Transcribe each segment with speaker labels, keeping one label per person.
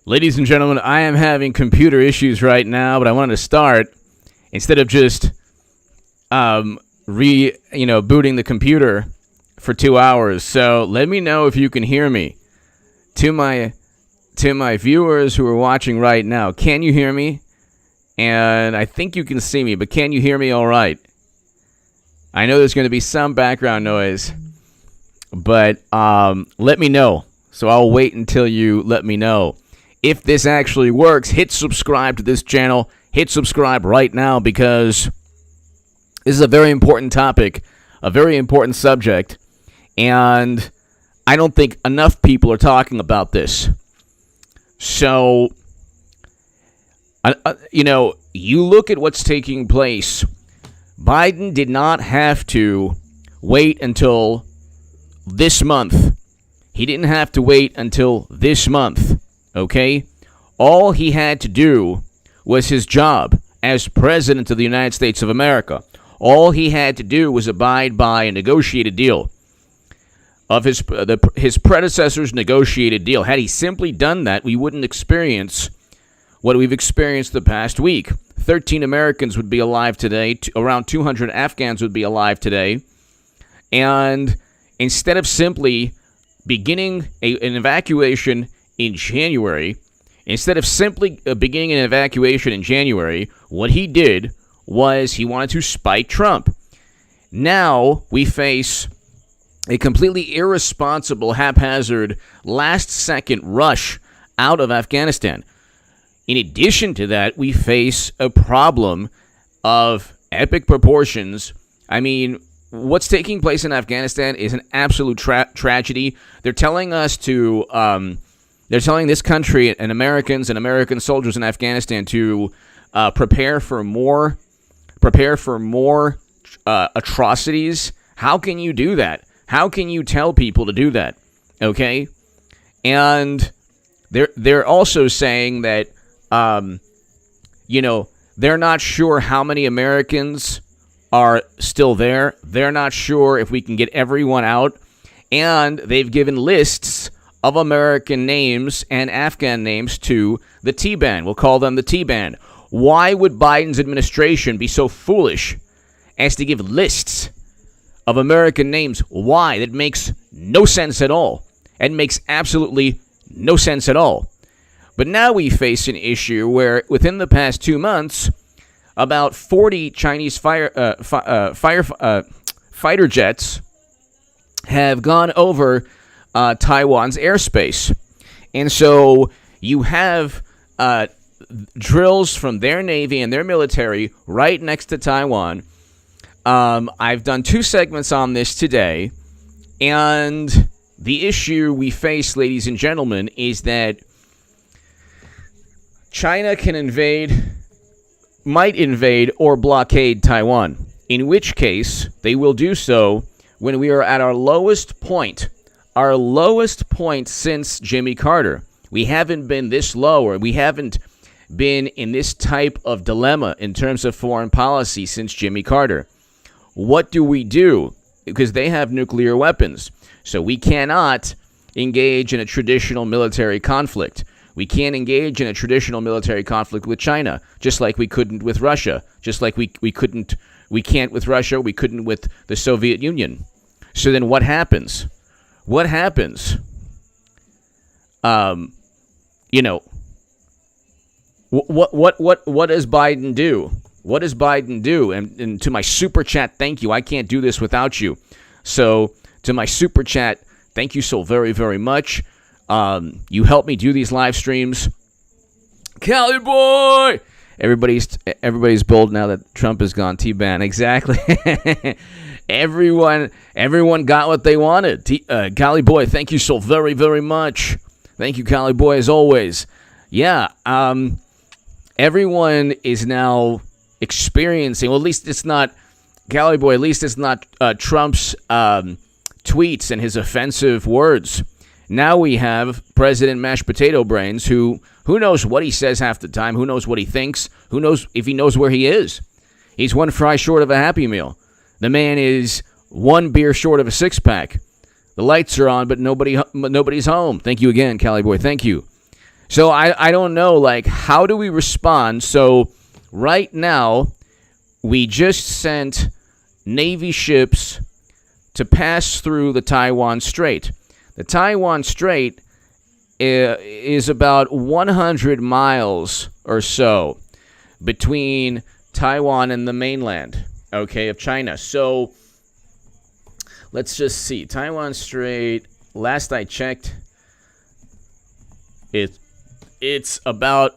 Speaker 1: Ladies and gentlemen, I am having computer issues right now, but I wanted to start instead of just booting the computer for 2 hours. So let me know if you can hear me. To my viewers who are watching right now, can you hear me? And I think you can see me, but can you hear me all right? I know there's going to be some background noise, but let me know. So I'll wait until you let me know. If this actually works, hit subscribe to this channel. Hit subscribe right now because this is a very important topic, a very important subject, and I don't think enough people are talking about this. So, you look at what's taking place. Biden did not have to wait until this month. He didn't have to wait until this month, okay? All he had to do was his job as President of the United States of America. All he had to do was abide by a negotiated deal of his predecessor's negotiated deal. Had he simply done that, we wouldn't experience what we've experienced the past week. 13 Americans would be alive today. Around 200 Afghans would be alive today. And instead of simply beginning an evacuation in January, what he did was he wanted to spite Trump. Now we face a completely irresponsible, haphazard, last-second rush out of Afghanistan. In addition to that, we face a problem of epic proportions. I mean, what's taking place in Afghanistan is an absolute tragedy. They're telling us to, they're telling this country and Americans and American soldiers in Afghanistan to prepare for more atrocities. How can you do that? How can you tell people to do that? Okay, and they're also saying that they're not sure how many Americans are still there. They're not sure if we can get everyone out, and they've given lists of American names and Afghan names to the T-Ban. We'll call them the T-Ban. Why would Biden's administration be so foolish as to give lists of American names? Why? That makes no sense at all. It makes absolutely no sense at all. But now we face an issue where within the past 2 months, about 40 Chinese fighter jets have gone over Taiwan's airspace. And so you have drills from their Navy and their military right next to Taiwan. I've done 2 segments on this today, and the issue we face, ladies and gentlemen, is that China might invade or blockade Taiwan, in which case they will do so when we are at our lowest point since Jimmy Carter. We haven't been this low, or we haven't been in this type of dilemma in terms of foreign policy since Jimmy Carter. What do we do? Because they have nuclear weapons. So we cannot engage in a traditional military conflict. We can't engage in a traditional military conflict with China, just like we couldn't with Russia, just like we can't with Russia, we couldn't with the Soviet Union. So then what happens? What happens? What does Biden do? What does Biden do? And to my super chat, thank you. I can't do this without you. So to my super chat, thank you so very, very much. You help me do these live streams. Cali boy! Everybody's bold now that Trump has gone T-Ban. Exactly. Everyone got what they wanted. Cali boy, thank you so very, very much. Thank you, Cali boy, as always. Yeah, everyone is now experiencing, well, at least it's not, Cali boy, at least it's not Trump's tweets and his offensive words. Now we have President Mashed Potato Brains, who knows what he says half the time, who knows what he thinks, who knows if he knows where he is. He's one fry short of a Happy Meal. The man is one beer short of a six-pack. The lights are on, but nobody's home. Thank you again, Cali boy. Thank you. So I don't know, like, how do we respond? So right now, we just sent Navy ships to pass through the Taiwan Strait. The Taiwan Strait is about 100 miles or so between Taiwan and the mainland, okay, of China. So let's just see. Taiwan Strait, last I checked, it's about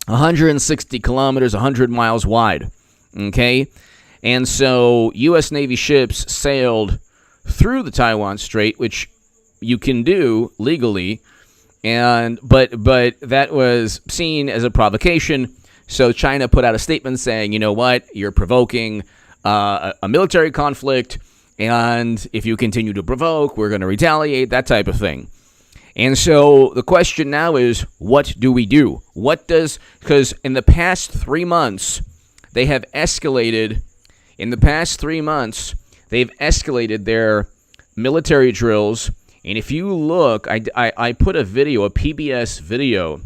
Speaker 1: 160 kilometers, 100 miles wide, okay? And so U.S. Navy ships sailed through the Taiwan Strait, which you can do legally, but that was seen as a provocation. So China put out a statement saying, you know what, you're provoking a military conflict, and if you continue to provoke, we're going to retaliate, that type of thing. And so the question now is, what do we do? Because in the past 3 months, they have escalated. In the past 3 months, they've escalated their military drills. And if you look, I put a video, a PBS video,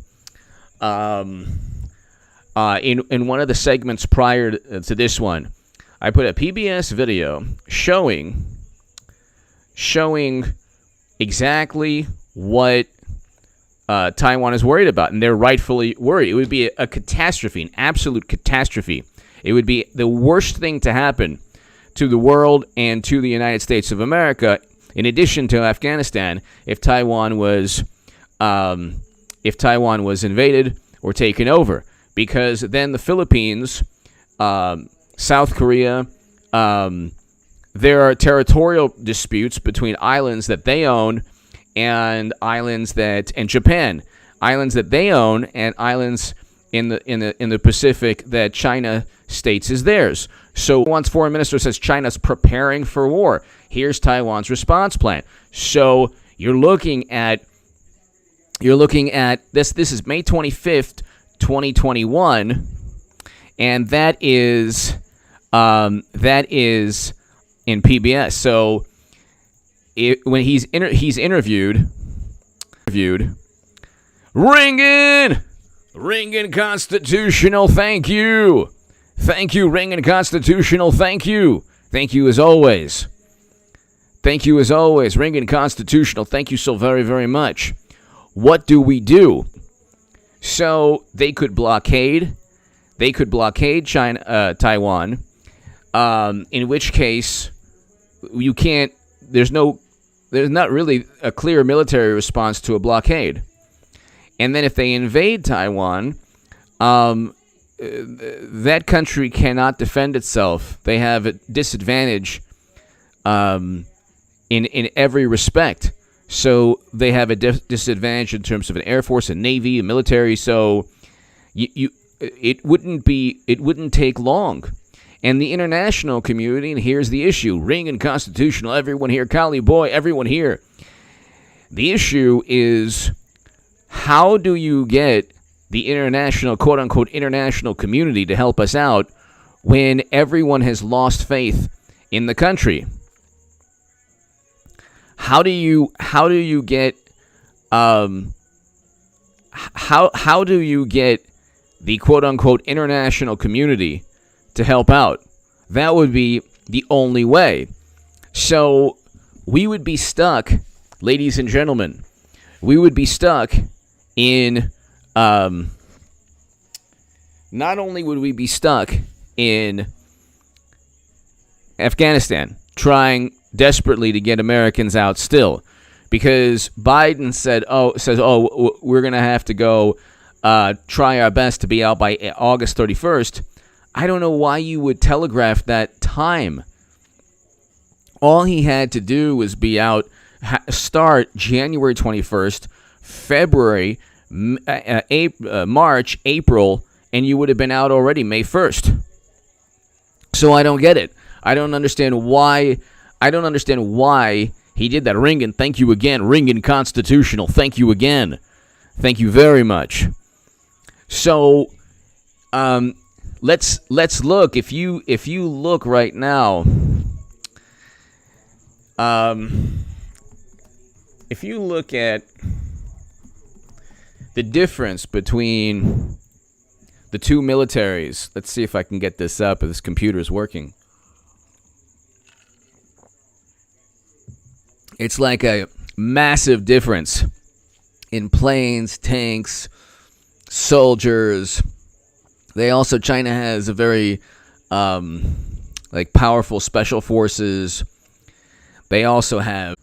Speaker 1: in one of the segments prior to this one. I put a PBS video showing exactly what Taiwan is worried about, and they're rightfully worried. It would be a catastrophe, an absolute catastrophe. It would be the worst thing to happen to the world and to the United States of America, in addition to Afghanistan, if Taiwan was invaded or taken over, because then the Philippines, South Korea, there are territorial disputes between islands that they own and Japan, islands that they own and islands in the Pacific that China states is theirs. So once foreign minister says China's preparing for war, here's Taiwan's response plan. So you're looking at this. This is May 25th, 2021, and that is in PBS. So when he's interviewed, Ringin Constitutional, thank you, Ringin Constitutional, thank you as always, Ringin Constitutional, thank you so very, very much. What do we do? So they could blockade Taiwan, in which case you can't. There's not really a clear military response to a blockade. And then if they invade Taiwan, that country cannot defend itself. They have a disadvantage in every respect. So they have a disadvantage in terms of an air force, a navy, a military. So it wouldn't take long. And the international community, and here's the issue, Ringin Constitutional, everyone here, Kali Boy, everyone here. The issue is, how do you get the international, quote-unquote, international community to help us out when everyone has lost faith in the country? How do you get the quote-unquote international community to help out? That would be the only way. So we would be stuck, ladies and gentlemen, in not only would we be stuck in Afghanistan trying desperately to get Americans out still, because Biden says we're going to have to go try our best to be out by August 31st. I don't know why you would telegraph that time. All he had to do was be out, start January 21st, February, March, April, and you would have been out already May 1st. So I don't get it. I don't understand why he did that. Ringin, thank you again. Ringin Constitutional, thank you again. Thank you very much. So, let's look. If you look right now, if you look at the difference between the two militaries. Let's see if I can get this up if this computer is working. It's like a massive difference in planes, tanks, soldiers. China has a very powerful special forces. They also have.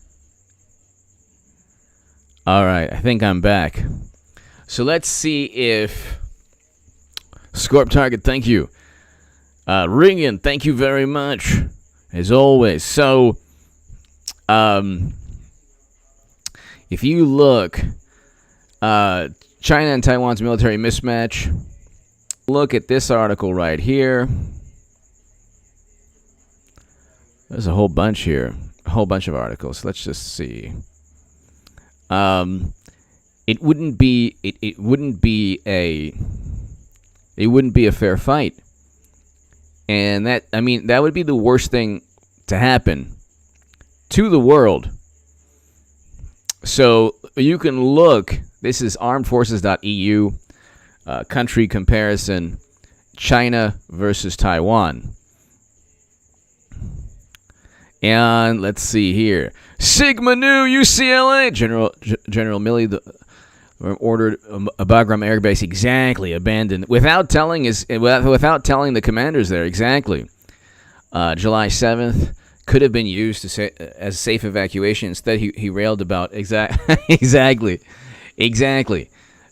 Speaker 1: All right, I think I'm back. So let's see if Scorp Target, thank you. Ringen, thank you very much, as always. So, if you look, China and Taiwan's military mismatch, look at this article right here. There's a whole bunch here, a whole bunch of articles. Let's just see. It wouldn't be a fair fight, and that would be the worst thing to happen to the world. So you can look. This is armedforces.eu, country comparison, China versus Taiwan. And let's see here. Sigma Nu, UCLA. General Milley ordered a Bagram air base exactly abandoned without telling the commanders there exactly. July 7th could have been used as safe evacuation. Instead, he railed about exactly.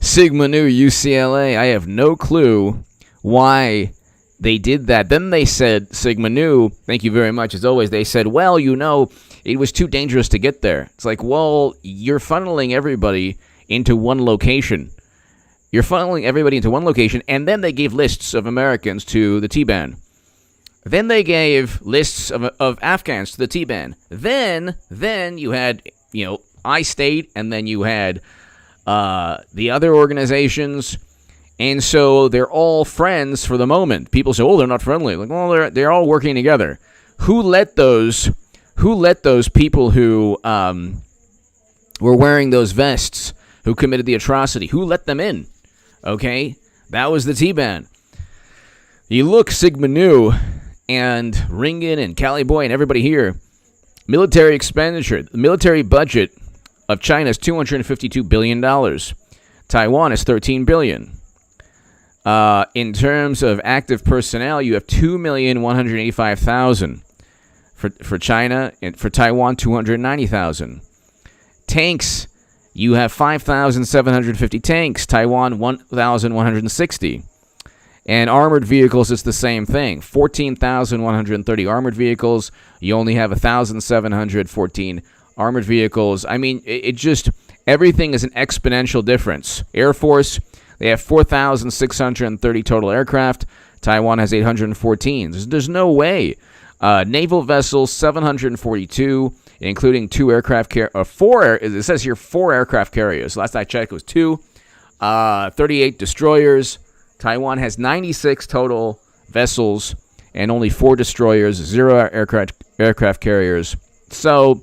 Speaker 1: Sigma Nu, UCLA. I have no clue why they did that. Then they said, Sigma Nu, thank you very much, as always. They said, well, it was too dangerous to get there. It's like, well, you're funneling everybody into one location. And then they gave lists of Americans to the T-Ban. Then they gave lists of Afghans to the T-Ban. Then you had, I-State, and then you had the other organizations. And so they're all friends for the moment. People say, "Oh, they're not friendly." Like, well, they're all working together. Who let those people who were wearing those vests, who committed the atrocity? Who let them in? Okay, that was the T-Ban. You look, Sigma Nu and Ringen and Cali Boy and everybody here. Military expenditure. The military budget of China is $252 billion. Taiwan is $13 billion. In terms of active personnel, you have 2,185,000 for China, and for Taiwan, 290,000. Tanks, you have 5,750 tanks. Taiwan, 1,160. And armored vehicles, it's the same thing. 14,130 armored vehicles. You only have 1,714 armored vehicles. I mean, everything is an exponential difference. Air Force, they have 4,630 total aircraft. Taiwan has 814. There's no way. Naval vessels, 742, including two aircraft it says here 4 aircraft carriers. Last I checked, it was 2. 38 destroyers. Taiwan has 96 total vessels and only 4 destroyers, 0 aircraft carriers. So,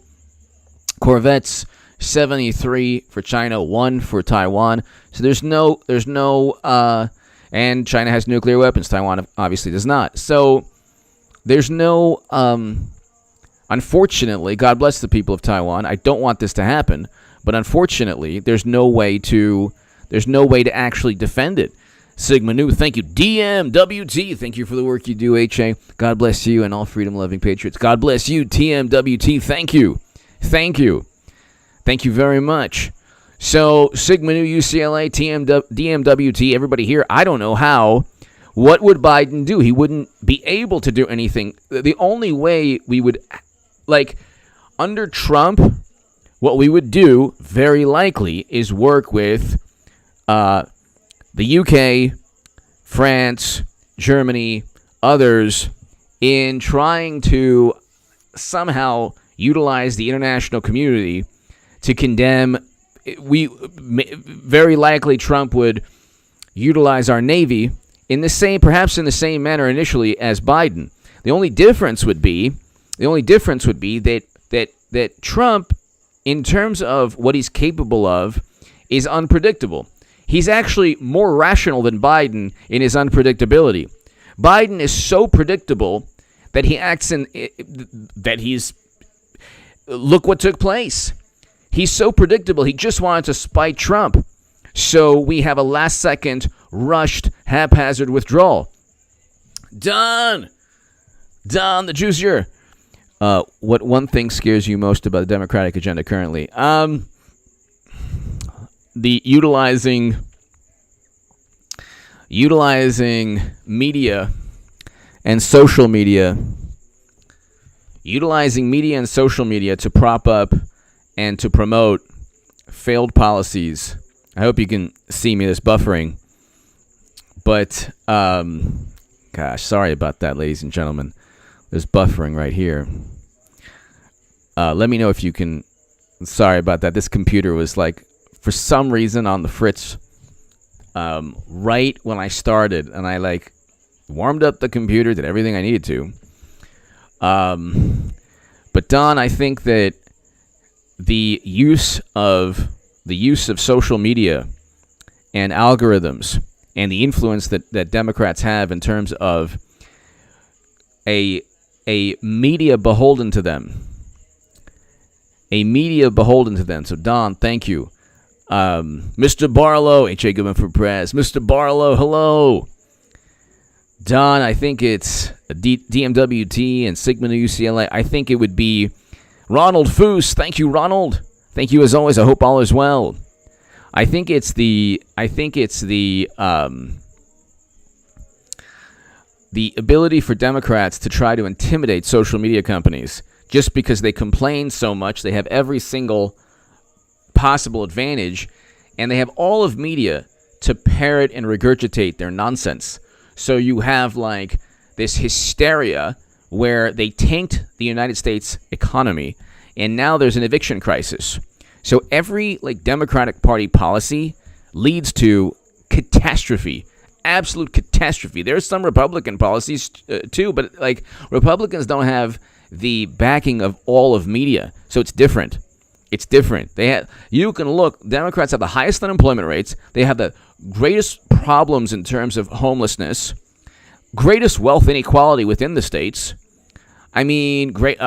Speaker 1: corvettes, 73 for China, 1 for Taiwan. So there's no, and China has nuclear weapons. Taiwan obviously does not. So there's no, unfortunately, God bless the people of Taiwan. I don't want this to happen, but unfortunately, there's no way to actually defend it. Sigma Nu, thank you. DMWT, thank you for the work you do, HA. God bless you and all freedom-loving patriots. God bless you, TMWT, thank you. Thank you very much. So, Sigma Nu, UCLA, DMWT, everybody here, I don't know how. What would Biden do? He wouldn't be able to do anything. The only way we would, under Trump, what we would do, very likely, is work with the UK, France, Germany, others, in trying to somehow utilize the international community to condemn. Very likely Trump would utilize our Navy perhaps in the same manner initially as Biden. The only difference would be that Trump, in terms of what he's capable of, is unpredictable. He's actually more rational than Biden in his unpredictability. Biden is so predictable that he acts look what took place. He's so predictable. He just wanted to spite Trump. So we have a last-second, rushed, haphazard withdrawal. Don, the juicier. What one thing scares you most about the Democratic agenda currently? The utilizing media and social media. Utilizing media and social media to prop up and to promote failed policies. I hope you can see me. There's buffering. But, gosh, sorry about that, ladies and gentlemen. There's buffering right here. Let me know if you can. Sorry about that. This computer was like, for some reason, on the fritz right when I started. And I like warmed up the computer, did everything I needed to. But Don, I think that the use of social media and algorithms and the influence that Democrats have in terms of a media beholden to them. So Don, thank you. Mr. Barlow, H.A. Goodman for Press. Mr. Barlow, hello. Don, I think it's DMWT and Sigma UCLA. I think it would be Ronald Foose. Thank you, Ronald. Thank you as always. I hope all is well. I think it's the ability for Democrats to try to intimidate social media companies just because they complain so much. They have every single possible advantage, and they have all of media to parrot and regurgitate their nonsense. So you have like this hysteria where they tanked the United States economy, and now there's an eviction crisis. So every like Democratic Party policy leads to catastrophe, absolute catastrophe. There's some Republican policies too, but like Republicans don't have the backing of all of media, so it's different. It's different. You can look. Democrats have the highest unemployment rates. They have the greatest problems in terms of homelessness, greatest wealth inequality within the states. I mean, great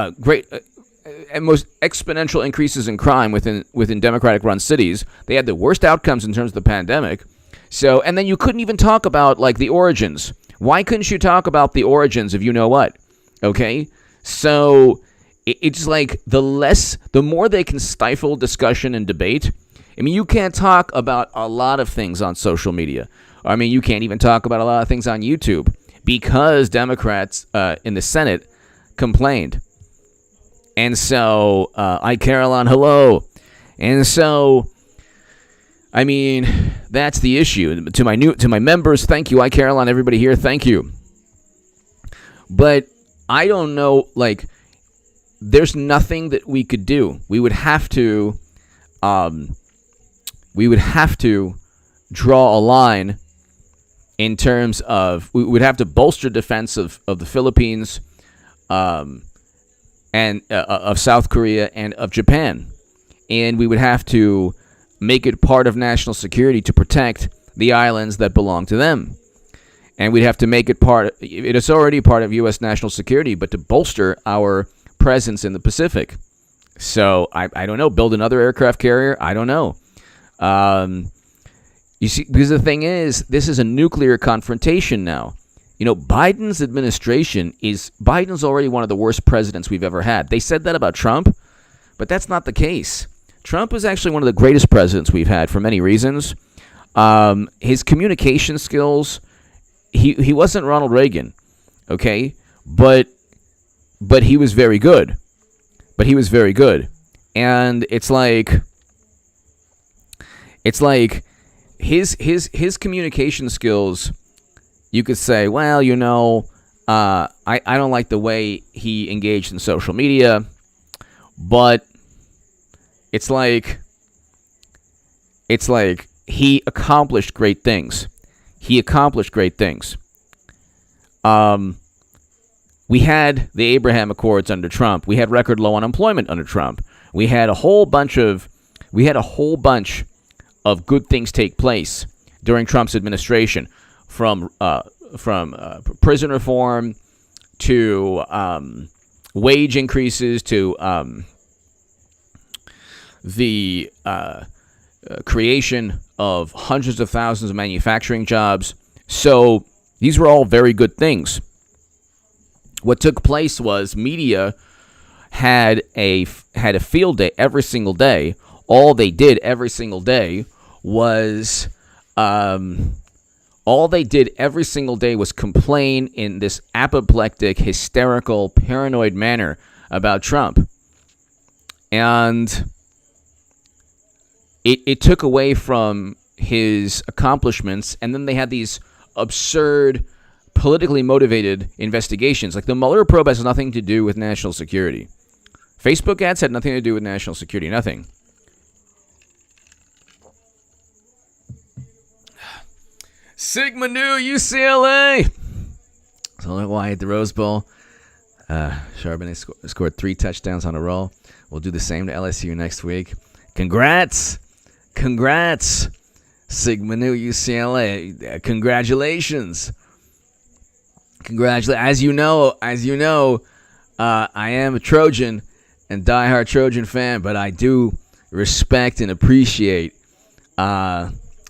Speaker 1: and most exponential increases in crime within Democratic-run cities. They had the worst outcomes in terms of the pandemic. So, and then you couldn't even talk about like the origins. Why couldn't you talk about the origins of you know what? Okay, so it's like the more they can stifle discussion and debate. I mean, you can't talk about a lot of things on social media. I mean, you can't even talk about a lot of things on YouTube because Democrats in the Senate complained. And so, Caroline, hello. And so, I mean, that's the issue. To my members, thank you. Caroline, everybody here, thank you. But I don't know, like, there's nothing that we could do. We would have to draw a line in terms of, we would have to bolster defense of the Philippines, and of South Korea and of Japan. And we would have to make it part of national security to protect the islands that belong to them. And we'd have to make it it is already part of U.S. national security, but to bolster our presence in the Pacific. So, I don't know, build another aircraft carrier? I don't know. You see, because the thing is, this is a nuclear confrontation now. You know, Biden's already one of the worst presidents we've ever had. They said that about Trump, but that's not the case. Trump is actually one of the greatest presidents we've had for many reasons. His communication skills, he wasn't Ronald Reagan, okay? But he was very good. And it's like his communication skills, you could say, well, you know, I don't like the way he engaged in social media, but it's like he accomplished great things. We had the Abraham Accords under Trump. We had record low unemployment under Trump. We had a whole bunch of good things take place during Trump's administration, from prison reform to wage increases to the creation of hundreds of thousands of manufacturing jobs. So these were all very good things. What took place was media had a field day every single day. All they did every single day was complain in this apoplectic, hysterical, paranoid manner about Trump. And it took away from his accomplishments, and then they had these absurd, politically motivated investigations. Like the Mueller probe has nothing to do with national security. Facebook ads had nothing to do with national security, nothing. Sigma Nu, UCLA. So why at the Rose Bowl? Charbonnet scored 3 touchdowns on a roll. We'll do the same to LSU next week. Congrats, Sigma Nu, UCLA. Congratulations. As you know, I am a Trojan and diehard Trojan fan, but I do respect and appreciate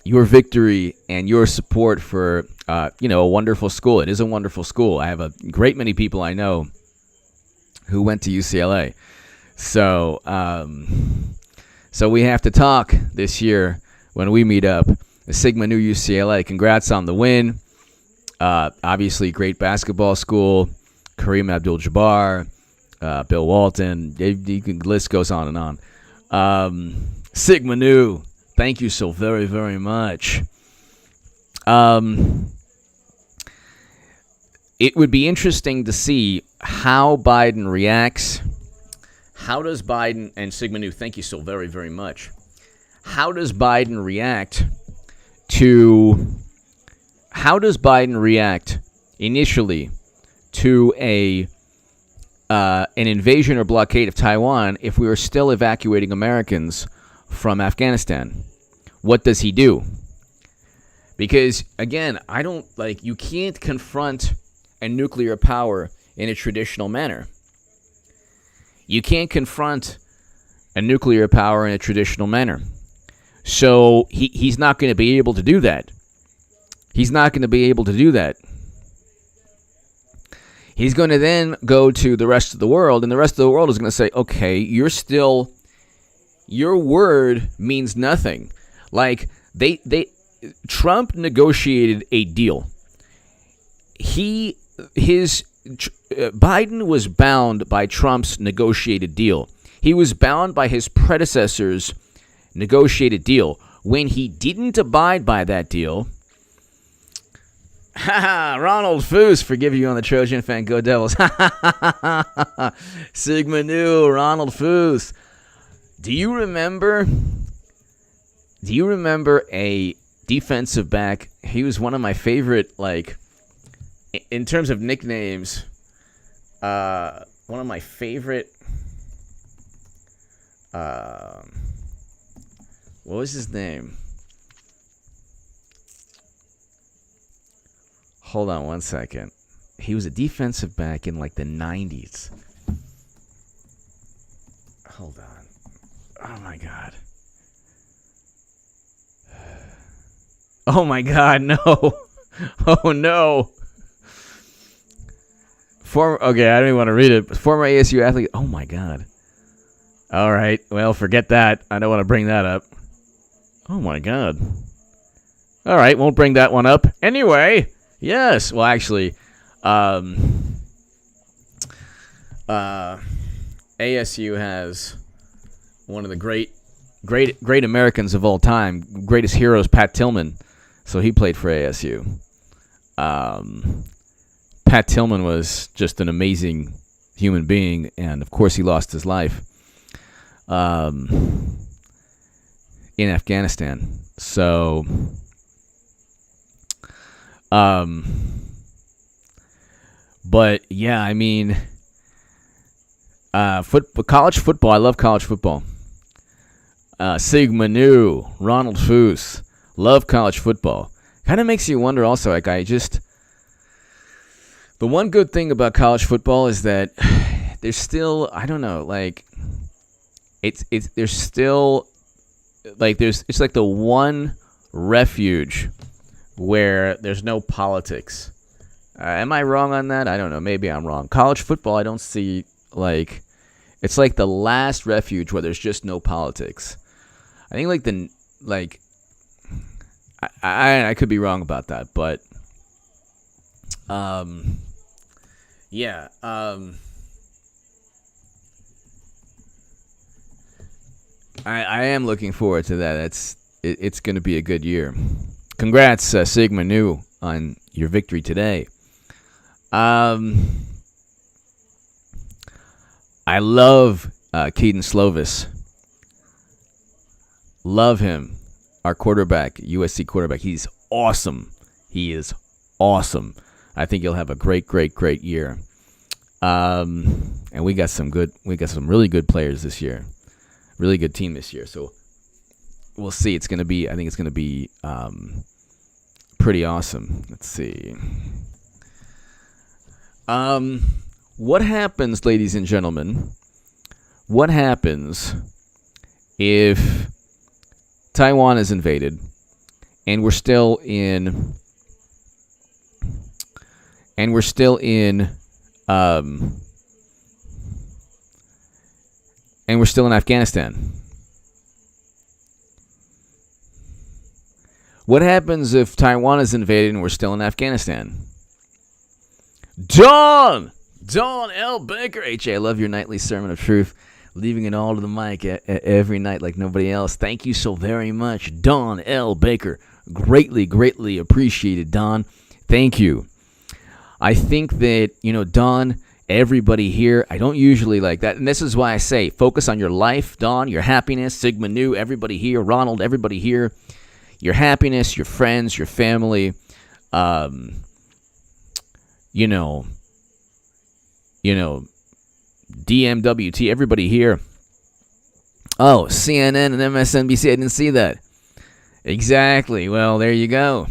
Speaker 1: your victory and your support for a wonderful school. It is a wonderful school. I have a great many people I know who went to UCLA. So we have to talk this year when we meet up. The Sigma Nu UCLA. Congrats on the win. Obviously, great basketball school. Kareem Abdul-Jabbar, Bill Walton. The list goes on and on. Sigma Nu. Thank you so very, very much. It would be interesting to see how Biden reacts. How does Biden, and Sigma Nu, thank you so very, very much. How does Biden react initially to an invasion or blockade of Taiwan if we are still evacuating Americans from Afghanistan? What does he do? Because, again, you can't confront a nuclear power in a traditional manner. You can't confront a nuclear power in a traditional manner. So he's not going to be able to do that. He's going to then go to the rest of the world, and the rest of the world is going to say, okay, your word means nothing. Like, Trump negotiated a deal. Biden was bound by Trump's negotiated deal. He was bound by his predecessor's negotiated deal. When he didn't abide by that deal, Ronald Foos, forgive you on the Trojan fan, go Devils. Sigma Nu, Ronald Foos. Do you remember a defensive back? He was one of my favorite, in terms of nicknames, one of my favorite, what was his name? Hold on one second. He was a defensive back in the 90s. Hold on. Oh my God. Oh my God, no. Oh no. Okay, I don't even want to read it. Former ASU athlete. Oh my God. All right. Well, forget that. I don't want to bring that up. Oh my God. All right, won't bring that one up. Anyway, yes. Well, actually, ASU has one of the great Americans of all time, greatest heroes, Pat Tillman. So he played for ASU. Pat Tillman was just an amazing human being, and of course he lost his life in Afghanistan. So, but yeah, I mean, college football. I love college football. Sigma Nu, Ronald Foose. Love college football. Kind of makes you wonder also, like, the one good thing about college football is that there's still, I don't know, like, there's still, like, it's like the one refuge where there's no politics. Am I wrong on that? I don't know. Maybe I'm wrong. College football, I don't see, like, it's like the last refuge where there's just no politics. I think, I could be wrong about that, but, yeah, I am looking forward to that. It's going to be a good year. Congrats, Sigma Nu, on your victory today. I love Keaton Slovis. Love him. Our quarterback, USC quarterback. He's awesome. He is awesome. I think he'll have a great year. And we got some really good players this year. Really good team this year. So we'll see. I think it's gonna be pretty awesome. Let's see. What happens, ladies and gentlemen? What happens if Taiwan is invaded and we're still in Afghanistan? What happens if Taiwan is invaded and we're still in Afghanistan? Dawn L. Baker. H.A., I love your nightly sermon of truth. Leaving it all to the mic every night like nobody else. Thank you so very much, Dawn L. Baker. Greatly appreciated, Dawn. Thank you. I think that, Dawn, everybody here, I don't usually like that. And this is why I say focus on your life, Dawn, your happiness, Sigma Nu, everybody here, Ronald, everybody here. Your happiness, your friends, your family, DMWT, everybody here. Oh, CNN and MSNBC, I didn't see that. Exactly. Well, there you go.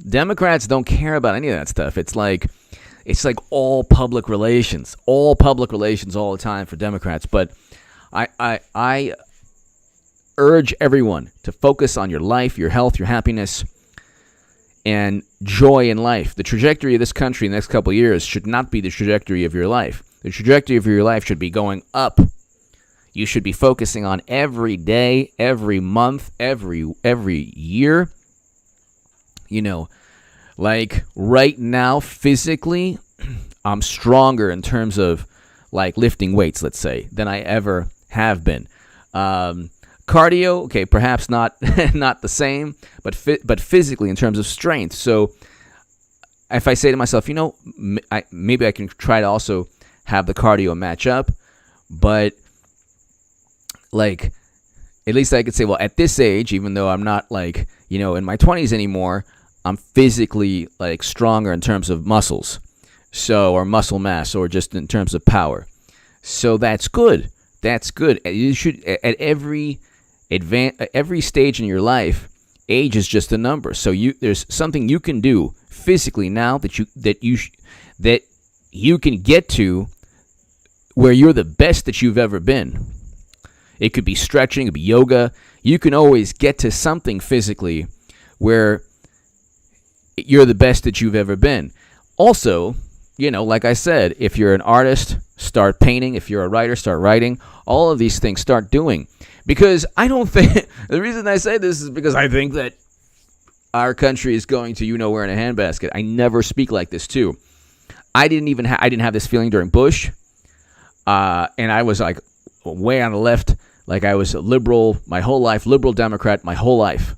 Speaker 1: Democrats don't care about any of that stuff. It's like all public relations all the time for Democrats. But I urge everyone to focus on your life, your health, your happiness, and joy in life. The trajectory of this country in the next couple of years should not be the trajectory of your life. The trajectory of your life should be going up. You should be focusing on every day, every month, every year. Like right now, physically, I'm stronger in terms of like lifting weights, let's say, than I ever have been. Cardio, okay, perhaps not not the same, but physically in terms of strength. So if I say to myself, maybe I can try to also have the cardio match up, but like at least I could say, well, at this age, even though I'm not like in my 20s anymore, I'm physically like stronger in terms of muscles, or muscle mass, or just in terms of power. So that's good. You should at every stage in your life, age is just a number. So there's something you can do physically now that you can get to where you're the best that you've ever been. It could be stretching, it could be yoga. You can always get to something physically where you're the best that you've ever been. Also, like I said, if you're an artist, start painting. If you're a writer, start writing. All of these things start doing. Because I don't think, the reason I say this is because I think that our country is going to, where in a handbasket. I never speak like this too. I didn't have this feeling during Bush. And I was like way on the left. Like I was a liberal my whole life, liberal Democrat my whole life.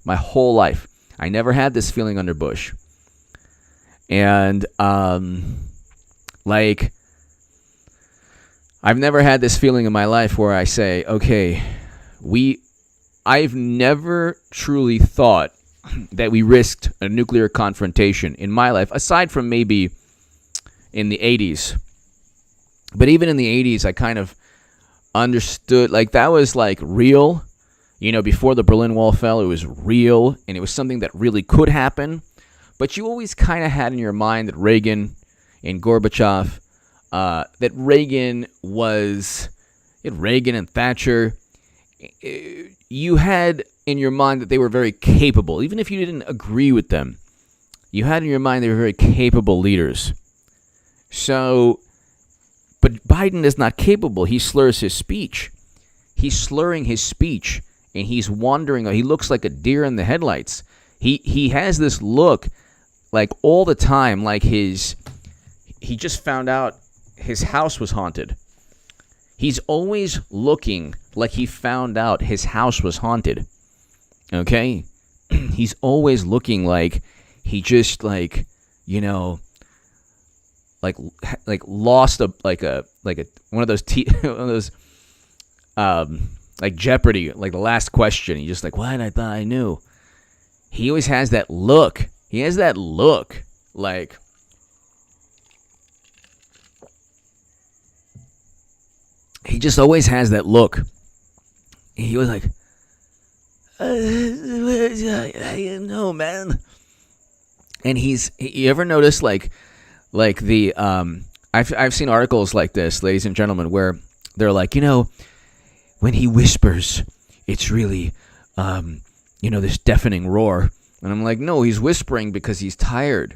Speaker 1: I never had this feeling under Bush. And, like, I've never had this feeling in my life where I say, okay, I've never truly thought that we risked a nuclear confrontation in my life, aside from maybe in the 80s. But even in the 80s, I kind of understood, like, that was, like, real. Before the Berlin Wall fell, it was real, and it was something that really could happen. But you always kind of had in your mind that Reagan and Gorbachev, that Reagan and Thatcher, you had in your mind that they were very capable. Even if you didn't agree with them, you had in your mind they were very capable leaders. So, but Biden is not capable. He slurs his speech. He's slurring his speech, and he's wandering. He looks like a deer in the headlights. He has this look like all the time, like he just found out his house was haunted. He's always looking like he found out his house was haunted. Okay? He's always looking like he just like lost one of those like Jeopardy, like the last question. He just like, what? I thought I knew. He always has that look. He has that look like he just always has that look. He was like, I don't know, man. And you ever notice like the I've seen articles like this, ladies and gentlemen, where they're like, when he whispers, it's really this deafening roar. And I'm like, no, he's whispering because he's tired.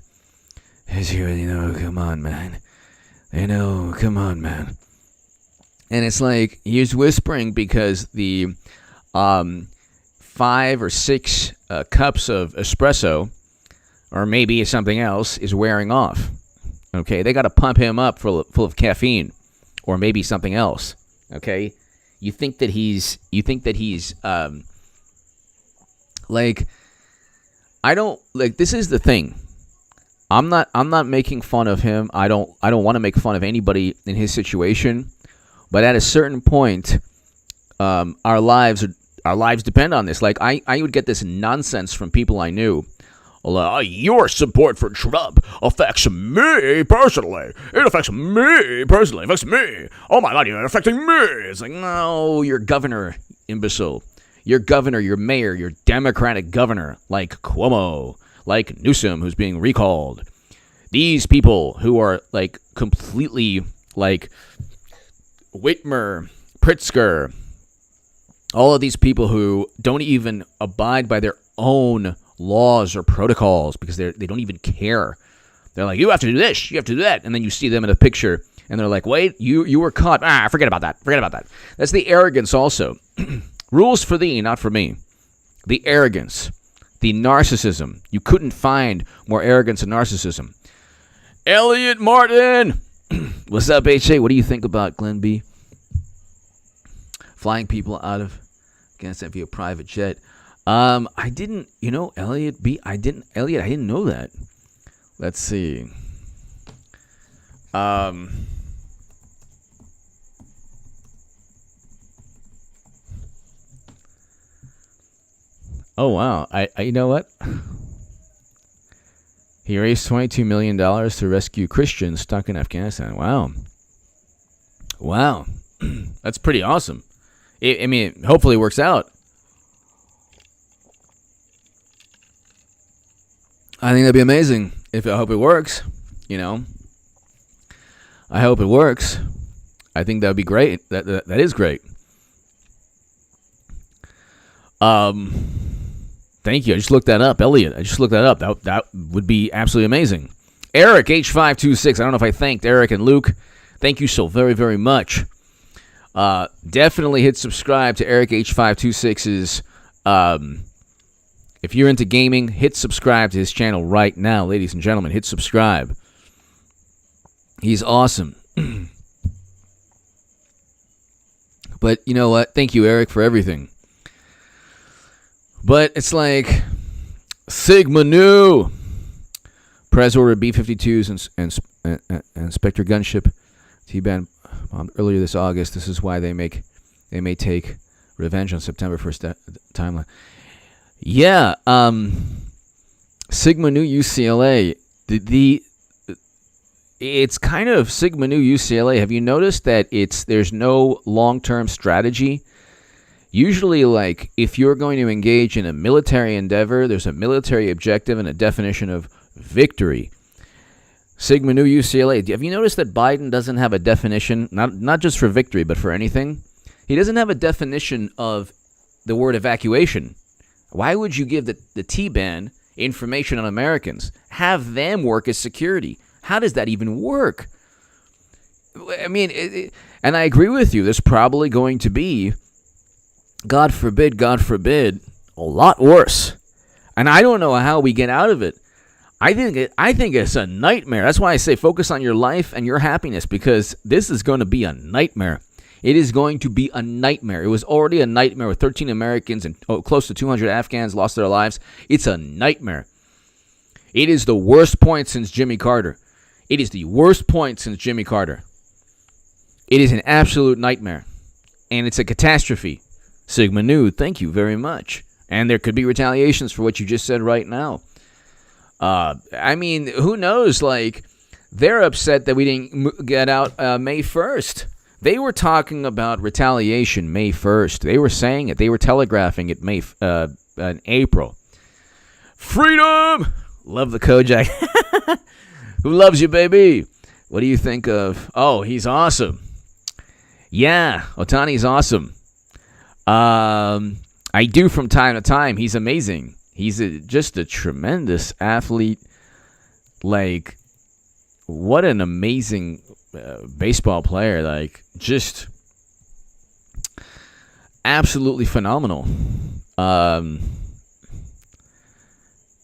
Speaker 1: Come on, man. Come on, man. And it's like he's whispering because the 5 or 6 cups of espresso, or maybe something else, is wearing off. Okay, they got to pump him up full of caffeine, or maybe something else. Okay, you think that he's like, I don't like. This is the thing. I'm not making fun of him. I don't want to make fun of anybody in his situation. But at a certain point, our lives depend on this. Like I would get this nonsense from people I knew. Your support for Trump affects me personally. It affects me personally. It affects me. Oh my God, you're affecting me. It's like, no, you're governor, imbecile. You're governor, you're mayor, you're Democratic governor, like Cuomo, like Newsom, who's being recalled. These people who are like completely like Whitmer, Pritzker, all of these people who don't even abide by their own laws or protocols because they don't even care. They're like, you have to do this, you have to do that. And then you see them in a picture and they're like, wait, you were caught. Forget about that. That's the arrogance also. Rules for thee, not for me. The arrogance, the narcissism. You couldn't find more arrogance and narcissism. Elliot Martin! What's up, HA? What do you think about Glenn B? Flying people out of Afghanistan via private jet. I didn't, Elliot B. I didn't know that. Let's see. Oh wow. I you know what? He raised $22 million to rescue Christians stuck in Afghanistan. Wow. That's pretty awesome. Hopefully it works out. I think that'd be amazing. I hope it works. I hope it works. I think that would be great. That is great. Thank you. I just looked that up, Elliot. I just looked that up. That would be absolutely amazing. Eric H526. I don't know if I thanked Eric and Luke. Thank you so very, very much. Definitely hit subscribe to Eric H526's. If you're into gaming, hit subscribe to his channel right now, ladies and gentlemen. Hit subscribe. He's awesome. But you know what? Thank you, Eric, for everything. But it's like Sigma Nu. Prez ordered B-52s and Spectre gunship T-band bombed earlier this August. This is why they may take revenge on September 1st timeline. Yeah, Sigma Nu UCLA. It's kind of Sigma Nu UCLA. Have you noticed that there's no long-term strategy? Usually, like, if you're going to engage in a military endeavor, there's a military objective and a definition of victory. Sigma Nu UCLA. Have you noticed that Biden doesn't have a definition, not just for victory, but for anything? He doesn't have a definition of the word evacuation. Why would you give the T-Ban information on Americans? Have them work as security. How does that even work? I mean, and I agree with you. There's probably going to be, God forbid, a lot worse. And I don't know how we get out of it. I think it's a nightmare. That's why I say focus on your life and your happiness, because this is going to be a nightmare. It is going to be a nightmare. It was already a nightmare with 13 Americans and close to 200 Afghans lost their lives. It's a nightmare. It is the worst point since Jimmy Carter. It is the worst point since Jimmy Carter. It is an absolute nightmare. And it's a catastrophe. Sigma Nu, thank you very much. And there could be retaliations for what you just said right now. I mean, who knows? Like, they're upset that we didn't get out May 1st. They were talking about retaliation May 1st. They were saying it. They were telegraphing it in April. Freedom! Love the Kojak. Who loves you, baby? What do you think of? Oh, he's awesome. Yeah, Otani's awesome. I do from time to time. He's amazing. He's just a tremendous athlete. Like, what an amazing baseball player. Like, just absolutely phenomenal.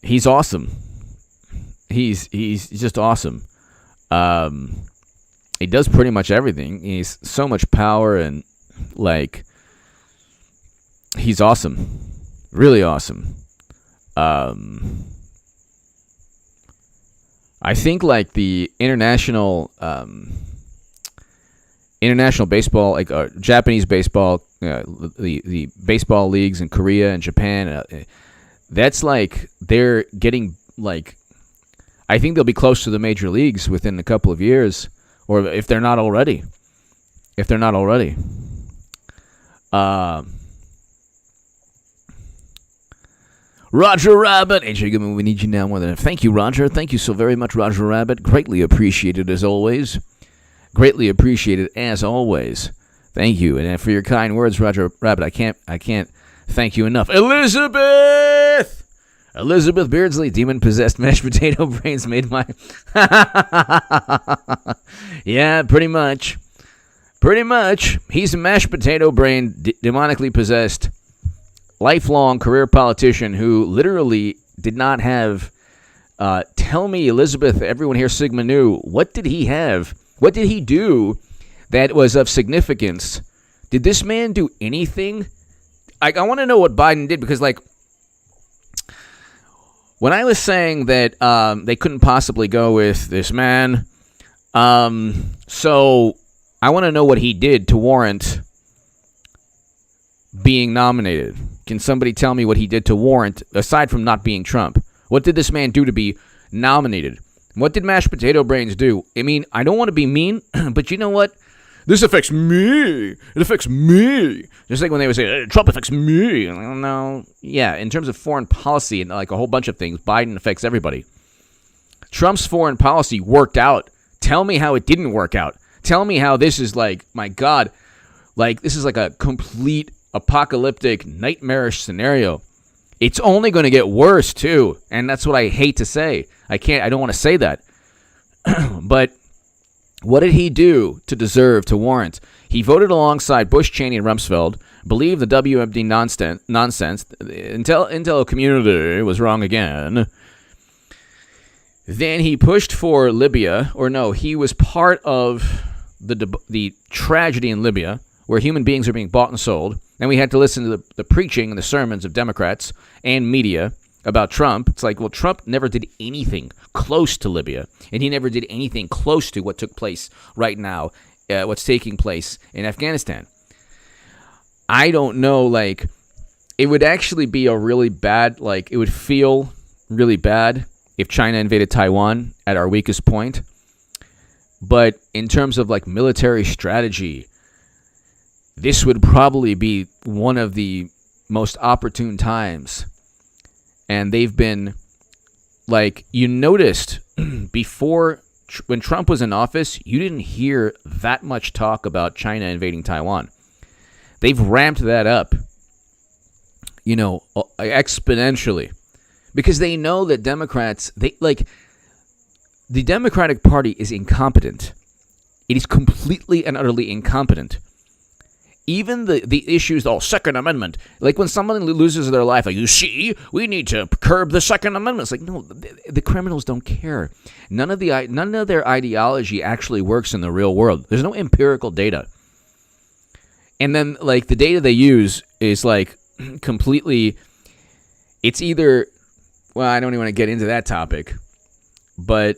Speaker 1: He's awesome. He's just awesome. He does pretty much everything. He's so much power and, like, he's awesome. Really awesome. I think, like, the international baseball, like Japanese baseball, the baseball leagues in Korea and Japan, that's like they're getting, like, I think they'll be close to the major leagues within a couple of years, or if they're not already. Roger Rabbit. AJ Goodman, we need you now more than ever. Thank you, Roger. Thank you so very much, Roger Rabbit. Greatly appreciated as always. Greatly appreciated as always. Thank you. And for your kind words, Roger Rabbit, I can't thank you enough. Elizabeth Beardsley, demon-possessed mashed potato brains made my... Yeah, pretty much. He's a mashed potato brain, demonically possessed, lifelong career politician who literally did not have... tell me, Elizabeth, everyone here, Sigma Nu, what did he have? What did he do that was of significance? Did this man do anything? I want to know what Biden did, because, like, when I was saying that they couldn't possibly go with this man, so I want to know what he did to warrant being nominated. Can somebody tell me what he did to warrant, aside from not being Trump? What did this man do to be nominated? What did mashed potato brains do? I mean, I don't want to be mean, but you know what? This affects me. It affects me. Just like when they would say, Trump affects me. No. Yeah, in terms of foreign policy and like a whole bunch of things, Biden affects everybody. Trump's foreign policy worked out. Tell me how it didn't work out. Tell me how this is like, my God, like this is like a complete apocalyptic, nightmarish scenario. It's only going to get worse, too. And that's what I hate to say. I don't want to say that. But what did he do to deserve, to warrant? He voted alongside Bush, Cheney, and Rumsfeld, believed the WMD nonsense, Intel community was wrong again. Then he pushed for Libya, he was part of the tragedy in Libya, where human beings are being bought and sold. And we had to listen to the preaching and the sermons of Democrats and media about Trump. It's like, well, Trump never did anything close to Libya, and he never did anything close to what took place right now, what's taking place in Afghanistan. I don't know, like, it would actually be a really bad, like, it would feel really bad if China invaded Taiwan at our weakest point. But in terms of, like, military strategy, this would probably be one of the most opportune times. And they've been, like, you noticed before, when Trump was in office, you didn't hear that much talk about China invading Taiwan. They've ramped that up, exponentially. Because they know that Democrats, the Democratic Party is incompetent. It is completely and utterly incompetent. Even the issues, Second Amendment, like when someone loses their life, like, you see, we need to curb the Second Amendment. It's like, no, the criminals don't care. None of their ideology actually works in the real world. There's no empirical data. And then, like, the data they use is, like, completely, it's either, well, I don't even want to get into that topic, but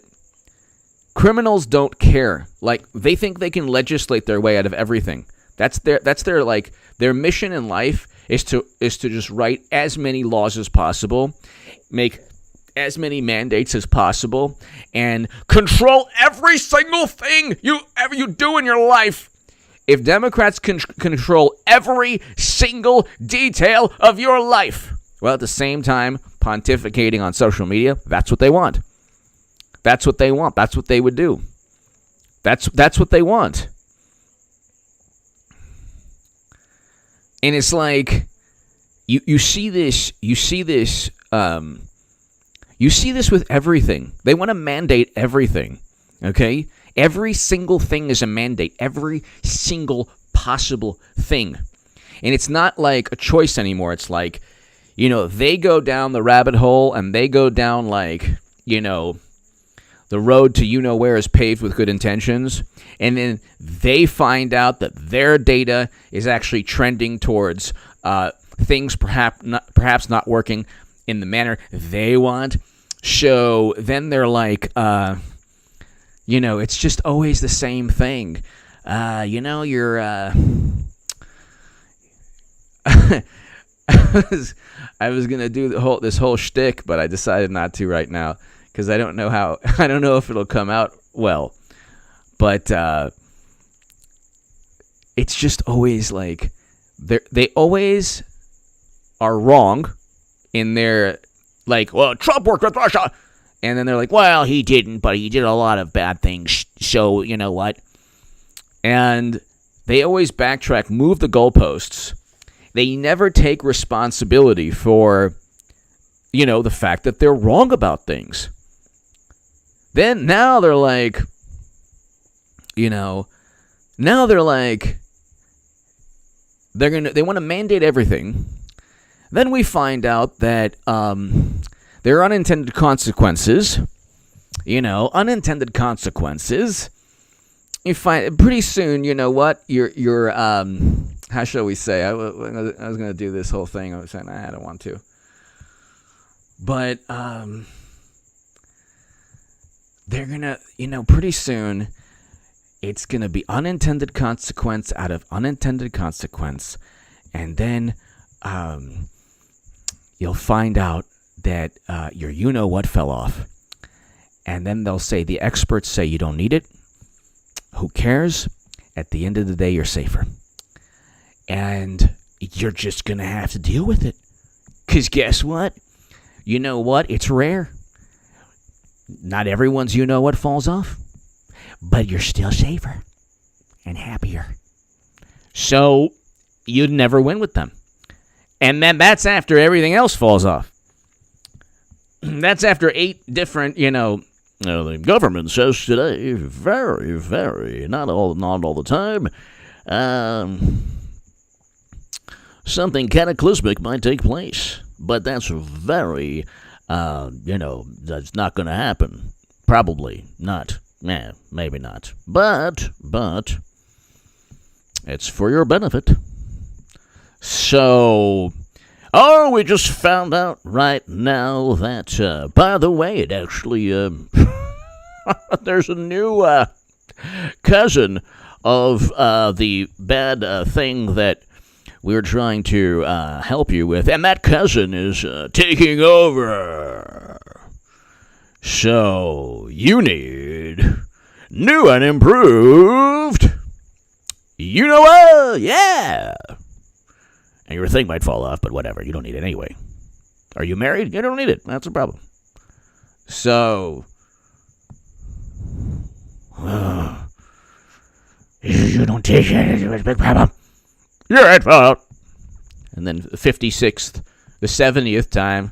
Speaker 1: criminals don't care. Like, they think they can legislate their way out of everything. That's their mission in life is to just write as many laws as possible, make as many mandates as possible, and control every single thing you do in your life. If Democrats can control every single detail of your life, while at the same time pontificating on social media, that's what they want. That's what they want. That's what they would do. That's what they want. And it's like you see this with everything. They want to mandate everything. Okay? Every single thing is a mandate. Every single possible thing. And it's not like a choice anymore. It's like, they go down the rabbit hole and they go down, like, the road to where is paved with good intentions, and then they find out that their data is actually trending towards things perhaps not working in the manner they want. So then they're like, it's just always the same thing. You're I was gonna do this whole shtick, but I decided not to right now. Because I don't know if it'll come out well. But it's just always like, they always are wrong in their, like, well, Trump worked with Russia. And then they're like, well, he didn't, but he did a lot of bad things. So, you know what? And they always backtrack, move the goalposts. They never take responsibility for, the fact that they're wrong about things. Then now they're like, they want to mandate everything. Then we find out that there are unintended consequences. Unintended consequences. You find pretty soon, you're how shall we say? I was going to do this whole thing. I was saying I don't want to. But they're going to, pretty soon, it's going to be unintended consequence out of unintended consequence. And then you'll find out that your you-know-what fell off. And then they'll say, the experts say you don't need it. Who cares? At the end of the day, you're safer. And you're just going to have to deal with it. Because guess what? You know what? It's rare. Not everyone's you-know-what falls off. But you're still safer and happier. So you'd never win with them. And then that's after everything else falls off. That's after 8 different, the government says today, very, very, not all the time, something cataclysmic might take place. But that's very, that's not going to happen. Probably not. Maybe not. But, it's for your benefit. So, we just found out right now that, by the way, it actually, there's a new cousin of the bad thing that we're trying to help you with, and that cousin is taking over. So, you need new and improved You know what? Yeah. And your thing might fall off, but whatever. You don't need it anyway. Are you married? You don't need it. That's a problem. So, you don't take it. It's a big problem. You're at fault. And then the 56th, the 70th time,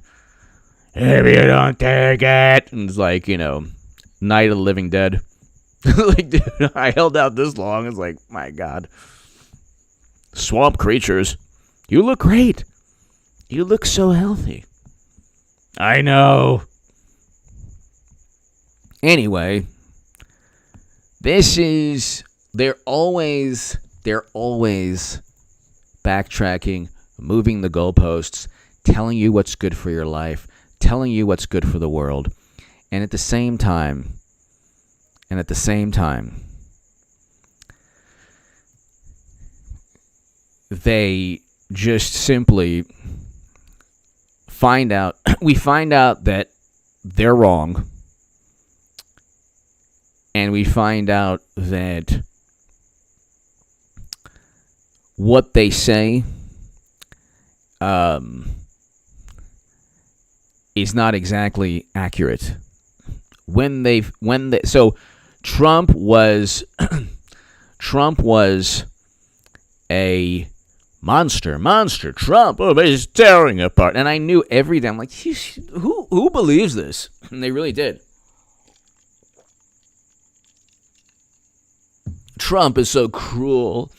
Speaker 1: if you don't take it. And it's like, Night of the Living Dead. Like, dude, I held out this long. It's like, my God. Swamp creatures. You look great. You look so healthy. I know. Anyway, they're always backtracking, moving the goalposts, telling you what's good for your life, telling you what's good for the world. And at the same time, they just simply we find out that they're wrong. And we find out that what they say is not exactly accurate. So Trump was a monster Trump. Oh, he's tearing apart. And I knew every day, I'm like, who believes this? And they really did. Trump is so cruel.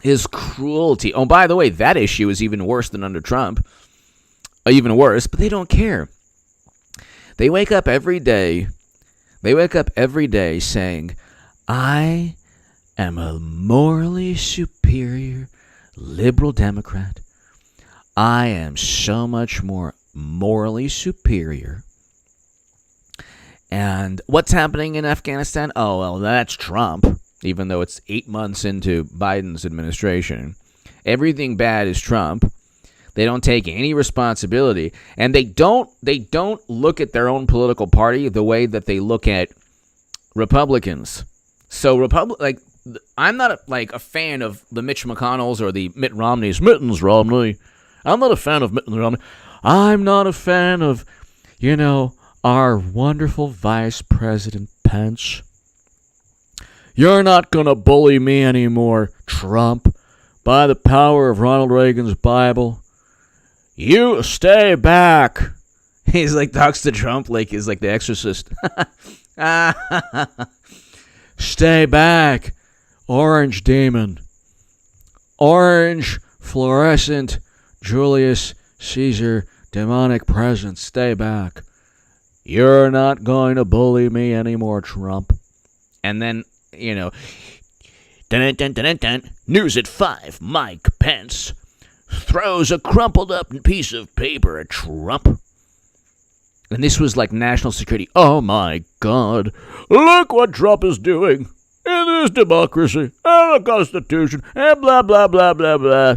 Speaker 1: His cruelty. Oh, by the way, that issue is even worse than under Trump. Even worse, but they don't care. They wake up every day saying, I am a morally superior liberal Democrat. I am so much more morally superior. And what's happening in Afghanistan? Oh, well, that's Trump. Even though it's 8 months into Biden's administration. Everything bad is Trump. They don't take any responsibility. And they don't look at their own political party the way that they look at Republicans. So I'm not a fan of the Mitch McConnells or the Mitt Romneys. Mittens Romney. I'm not a fan of Mittens Romney. I'm not a fan of, our wonderful Vice President Pence. You're not going to bully me anymore, Trump. By the power of Ronald Reagan's Bible. You stay back. He's talks to Trump like he's like the exorcist. Stay back, orange demon. Orange, fluorescent, Julius Caesar, demonic presence. Stay back. You're not going to bully me anymore, Trump. And then, dun, dun, dun, dun, dun. News at 5. Mike Pence throws a crumpled up piece of paper at Trump. And this was like national security. Oh my God. Look what Trump is doing in this democracy and the Constitution and blah, blah, blah, blah, blah.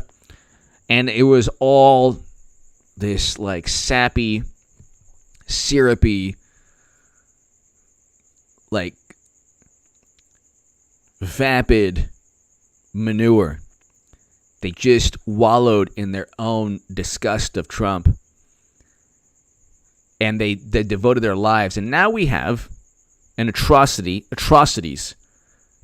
Speaker 1: And it was all this sappy, syrupy, vapid manure. They just wallowed in their own disgust of Trump. And they devoted their lives. And now we have an atrocities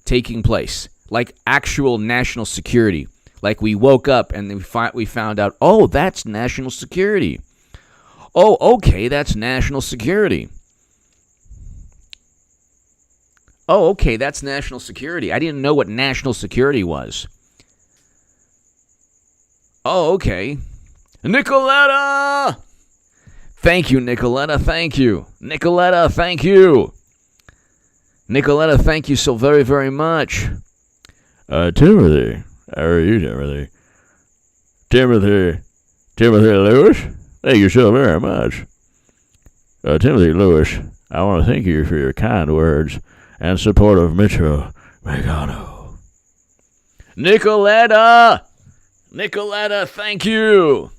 Speaker 1: taking place. Like actual national security. Like we woke up and we found out, oh, that's national security. Oh, okay, that's national security. Oh, okay, that's national security. I didn't know what national security was. Oh, okay. Nicoletta! Thank you, Nicoletta. Thank you. Nicoletta, thank you. Nicoletta, thank you so very, very much. Timothy. How are you, Timothy? Timothy Lewis? Thank you so very much. Timothy Lewis, I want to thank you for your kind words and support of Mitchell McConnell. Nicoletta, thank you.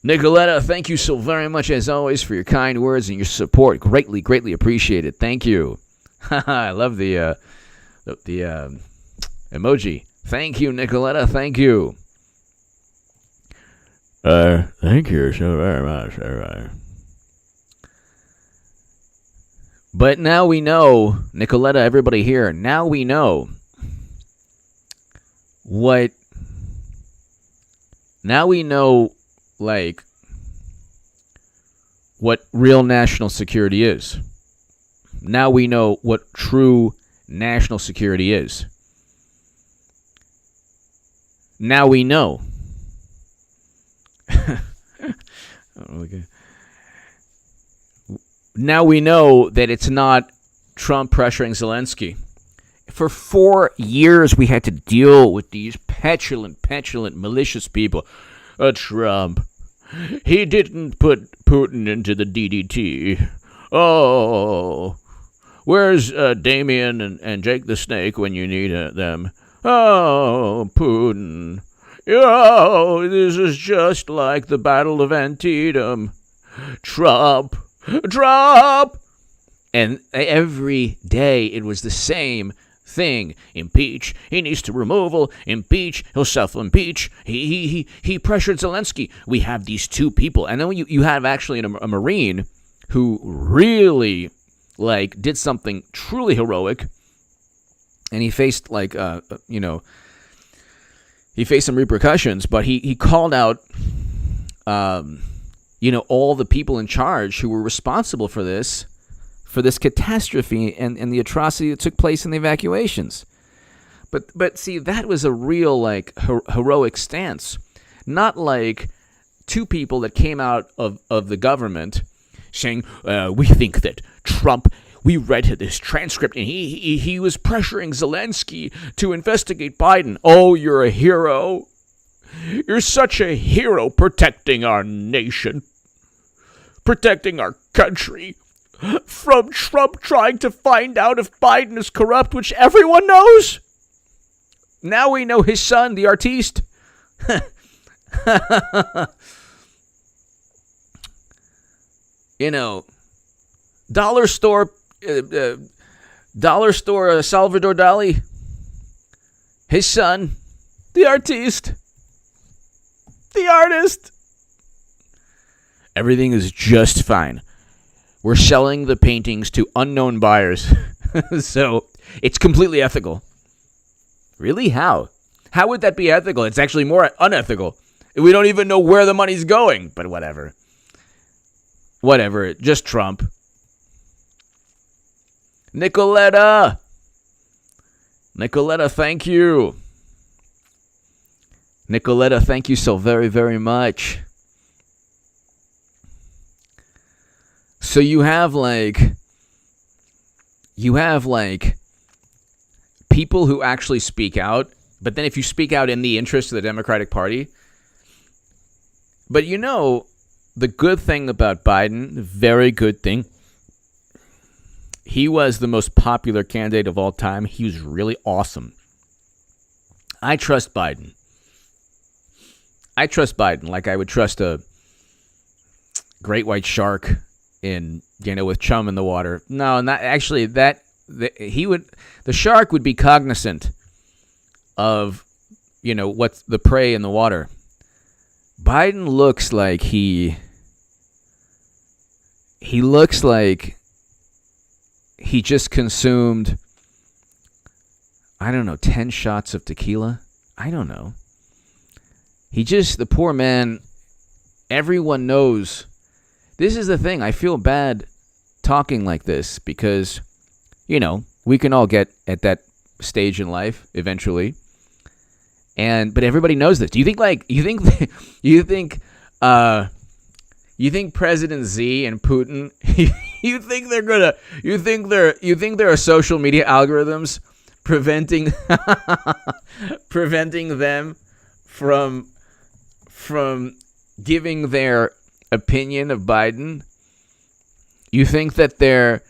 Speaker 1: Nicoletta, thank you so very much, as always, for your kind words and your support. Greatly, greatly appreciated. Thank you. I love the emoji. Thank you, Nicoletta. Thank you. Thank you so very much, everybody. But now we know, Nicoletta, everybody here, now we know what, now we know, like, what real national security is. Now we know what true national security is. Now we know. Okay. Now we know that it's not Trump pressuring Zelensky. For 4 years, we had to deal with these petulant, malicious people. Trump, he didn't put Putin into the DDT. Oh, where's Damien and Jake the Snake when you need them? Oh, Putin. Oh, this is just like the Battle of Antietam. Trump. And every day it was the same thing. Impeach. He needs to removal. Impeach. He'll self-impeach. He pressured Zelensky. We have these two people. And then you have actually a Marine who really, like, did something truly heroic. And he faced, like, he faced some repercussions, but he called out, all the people in charge who were responsible for this catastrophe and the atrocity that took place in the evacuations. But see, that was a real, like, heroic stance. Not like two people that came out of the government saying, we think that Trump, we read this transcript, and he was pressuring Zelensky to investigate Biden. Oh, you're a hero. You're such a hero protecting our nation, protecting our country from Trump trying to find out if Biden is corrupt, which everyone knows. Now we know his son, the artiste. Dollar store Salvador Dali, his son, the artiste, the artist. Everything is just fine. We're selling the paintings to unknown buyers. So it's completely ethical. Really? How? How would that be ethical? It's actually more unethical. We don't even know where the money's going, but whatever. Whatever. Just Trump. Nicoletta, thank you. Nicoletta, thank you so very, very much. So you have people who actually speak out, but then if you speak out in the interest of the Democratic Party, but the good thing about Biden, the very good thing, he was the most popular candidate of all time. He was really awesome. I trust Biden. Like I would trust a great white shark with chum in the water. No, not actually. The shark would be cognizant of, what's the prey in the water. Biden looks like he looks like he just consumed, 10 shots of tequila. I don't know. The poor man, everyone knows. This is the thing. I feel bad talking like this because, we can all get at that stage in life eventually. But everybody knows this. Do you think you think President Z and Putin, you think there are social media algorithms preventing them from giving their opinion of Biden? You think that they're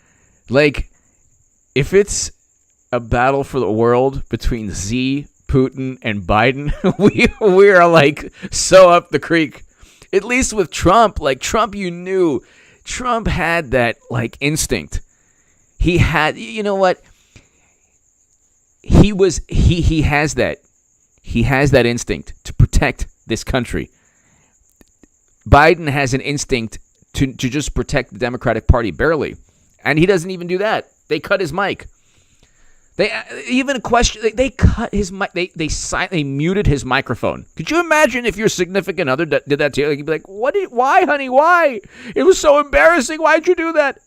Speaker 1: like, if it's a battle for the world between Z, Putin, and Biden, we are like so up the creek. At least with Trump, Trump had that instinct. He had, he has that. He has that instinct to protect this country. Biden has an instinct to just protect the Democratic Party barely. And he doesn't even do that. They cut his mic. They even question. They cut his mic. They muted his microphone. Could you imagine if your significant other did that to you? You'd be like, "What? Why, honey? Why? It was so embarrassing. Why'd you do that?"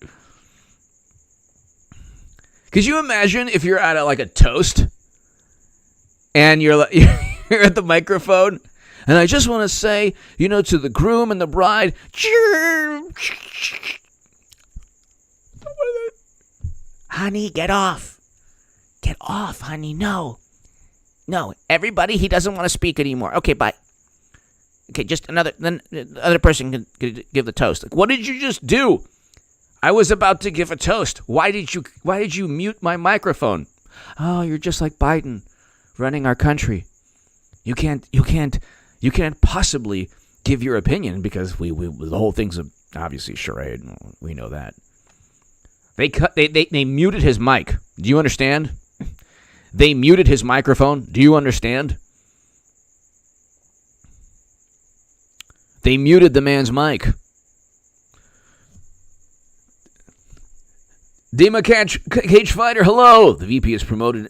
Speaker 1: Could you imagine if you're at a toast and you're at the microphone, and I just want to say, to the groom and the bride, honey, get off. Get off, honey. No, everybody, he doesn't want to speak anymore. Okay, bye. Okay, then the other person can give the toast. Like, what did you just do? I was about to give a toast. Why did you mute my microphone? Oh, you're just like Biden running our country. You can't possibly give your opinion because the whole thing's obviously charade. We know that. They muted his mic. Do you understand? They muted his microphone. Do you understand? They muted the man's mic. Dima Cage Fighter, hello. The VP is promoted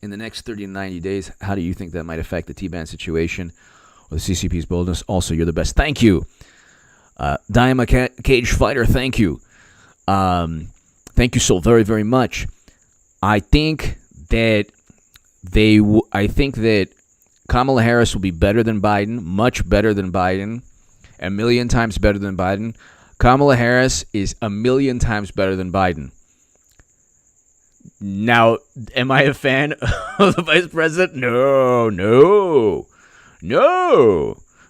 Speaker 1: in the next 30 to 90 days. How do you think that might affect the T-Ban situation or the CCP's boldness? Also, you're the best. Thank you. Dima Cage Fighter, thank you. Thank you so very, very much. I think that Kamala Harris will be better than Biden, much better than Biden, a million times better than Biden. Kamala Harris is a million times better than Biden. Now, am I a fan of the vice president? No.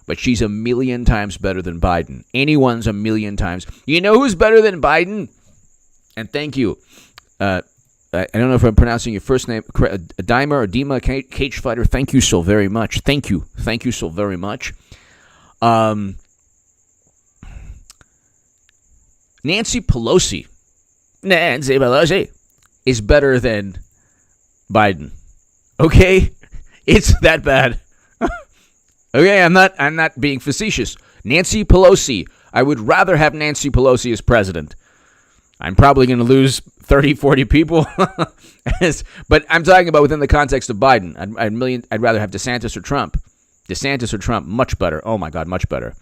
Speaker 1: But she's a million times better than Biden. Anyone's a million times. You know who's better than Biden? And thank you. I don't know if I'm pronouncing your first name, Dima Cage Fighter. Thank you so very much. Thank you so very much. Nancy Pelosi is better than Biden. Okay, it's that bad. Okay, I'm not being facetious. Nancy Pelosi. I would rather have Nancy Pelosi as president. I'm probably going to lose 30, 40 people. But I'm talking about within the context of Biden. I'd rather have DeSantis or Trump. DeSantis or Trump, much better. Oh, my God, much better.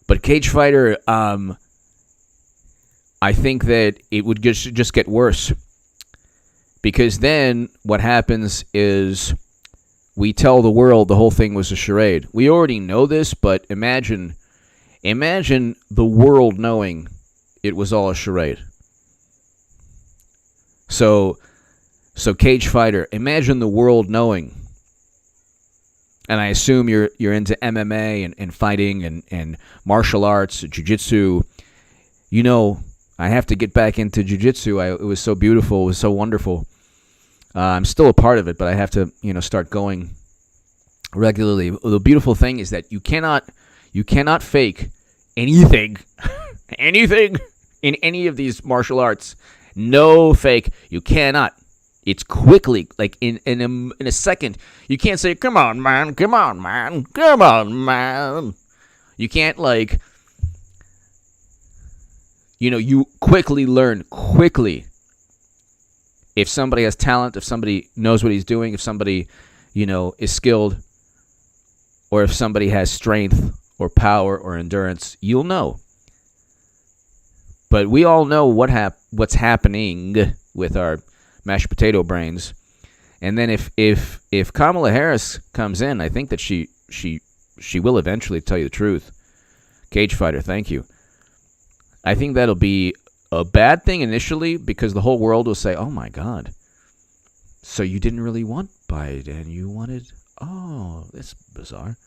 Speaker 1: But Cage Fighter, I think that it would just get worse. Because then what happens is we tell the world the whole thing was a charade. We already know this, but imagine the world knowing it was all a charade. So Cage Fighter, imagine the world knowing. And I assume you're into MMA and fighting and martial arts, jiu-jitsu. I have to get back into jiu-jitsu. It was so beautiful. It was so wonderful. I'm still a part of it, but I have to, start going regularly. The beautiful thing is that you cannot fake anything, anything in any of these martial arts. No fake. You cannot. It's quickly, like in a second. You can't say, "Come on, man. Come on, man. Come on, man." You can't you quickly learn quickly. If somebody has talent, if somebody knows what he's doing, if somebody, is skilled, or if somebody has strength or power or endurance, you'll know. But we all know what's happening with our mashed potato brains. And then if Kamala Harris comes in, I think that she will eventually tell you the truth. Cage Fighter, thank you. I think that'll be a bad thing initially because the whole world will say, "Oh my God, so you didn't really want Biden, you wanted, oh, that's bizarre."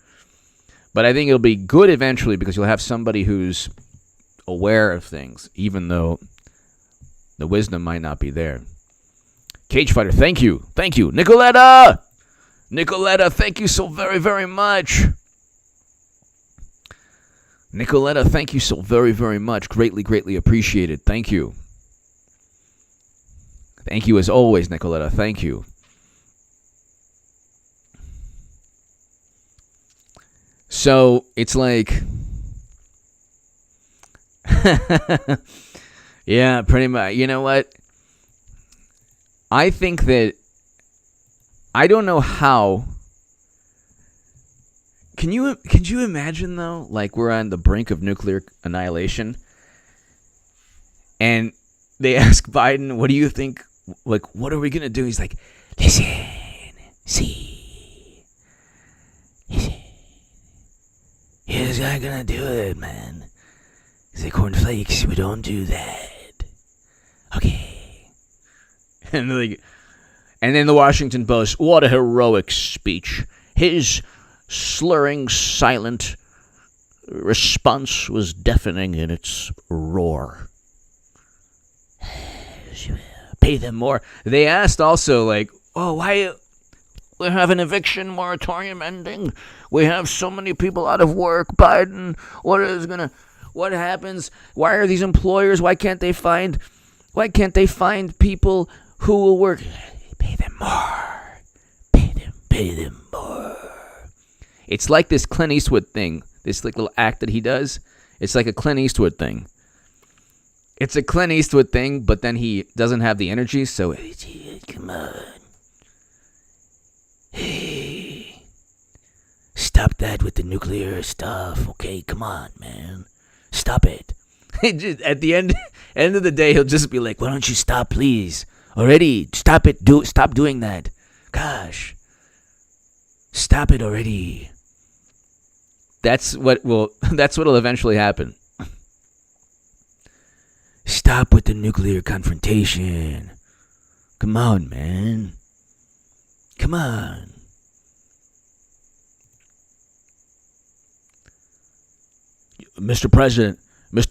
Speaker 1: But I think it'll be good eventually because you'll have somebody who's aware of things, even though the wisdom might not be there. Cage Fighter, thank you. Thank you. Nicoletta, thank you so very, very much. Nicoletta, thank you so very, very much. Greatly, greatly appreciated. Thank you. Thank you as always, Nicoletta. Thank you. So it's like, yeah, pretty much. You know what? I think that I don't know how. Can you imagine though? Like we're on the brink of nuclear annihilation, and they ask Biden, "What do you think? Like, what are we gonna do?" He's like, "Listen, see, listen, here's not gonna do it, man. He's like, cornflakes, we don't do that. Okay." And then the Washington Post, what a heroic speech. His slurring, silent response was deafening in its roar. Pay them more. They asked also, like, oh, why we have an eviction moratorium ending? We have so many people out of work. Biden, what happens? Why are these employers? Why can't they find people who will work? Pay them more. Pay them more. It's like this Clint Eastwood thing. This like little act that he does. It's like a Clint Eastwood thing. It's a Clint Eastwood thing, but then he doesn't have the energy, so come on. Hey, stop that with the nuclear stuff, okay? Come on, man. Stop it. At the end of the day, he'll just be like, why don't you stop, please? Already, stop it. Stop doing that. Gosh. Stop it already. That's what'll eventually happen. Stop with the nuclear confrontation. Come on, man. Come on. Mr.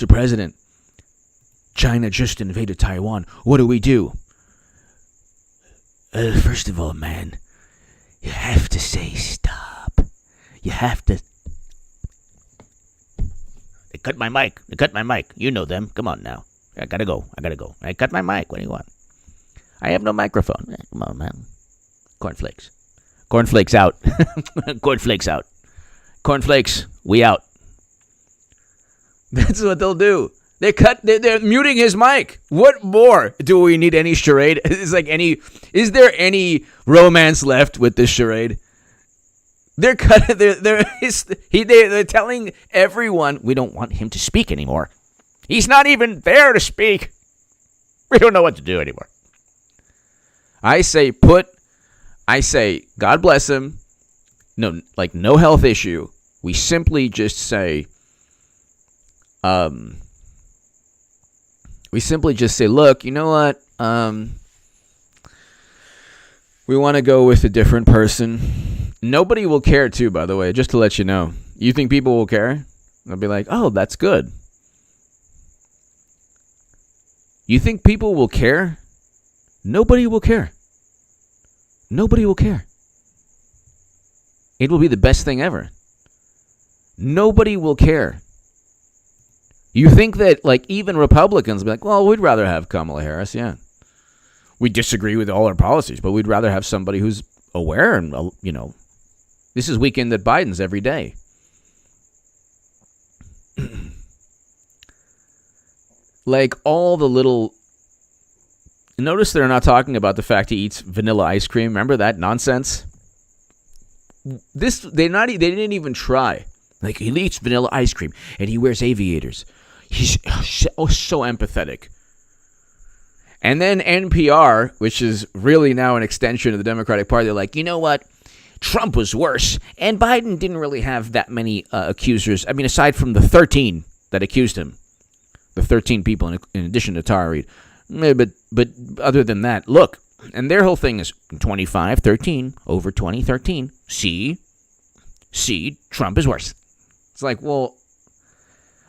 Speaker 1: President, China just invaded Taiwan. What do we do? First of all, man, you have to say stop. You have to. They cut my mic. You know them. Come on now. I gotta go. I cut my mic. What do you want? I have no microphone. Come on, man. Cornflakes out. Cornflakes, we out. That's what they'll do. They're muting his mic. What more do we need? Any charade? Is there any romance left with this charade? They're telling everyone we don't want him to speak anymore. He's not even there to speak. We don't know what to do anymore. I say, God bless him. No, like no health issue. We simply just say, look, you know what? We want to go with a different person. Nobody will care too, by the way, just to let you know. You think people will care? They'll be like, oh, that's good. You think people will care? Nobody will care. Nobody will care. It will be the best thing ever. Nobody will care. You think that, like, even Republicans will be like, well, we'd rather have Kamala Harris, yeah. We disagree with all her policies, but we'd rather have somebody who's aware and, you know, this is weekend at Biden's every day. Like, all the little... Notice they're not talking about the fact he eats vanilla ice cream. Remember that nonsense? They didn't even try. Like, he eats vanilla ice cream and he wears aviators. He's so empathetic. And then NPR, which is really now an extension of the Democratic Party, they're like, you know what? Trump was worse, and Biden didn't really have that many accusers. I mean, aside from the 13 that accused him, the 13 people in addition to Tara Reid. But other than that, look, and their whole thing is 25-13 over 2013. See, Trump is worse. It's like, well,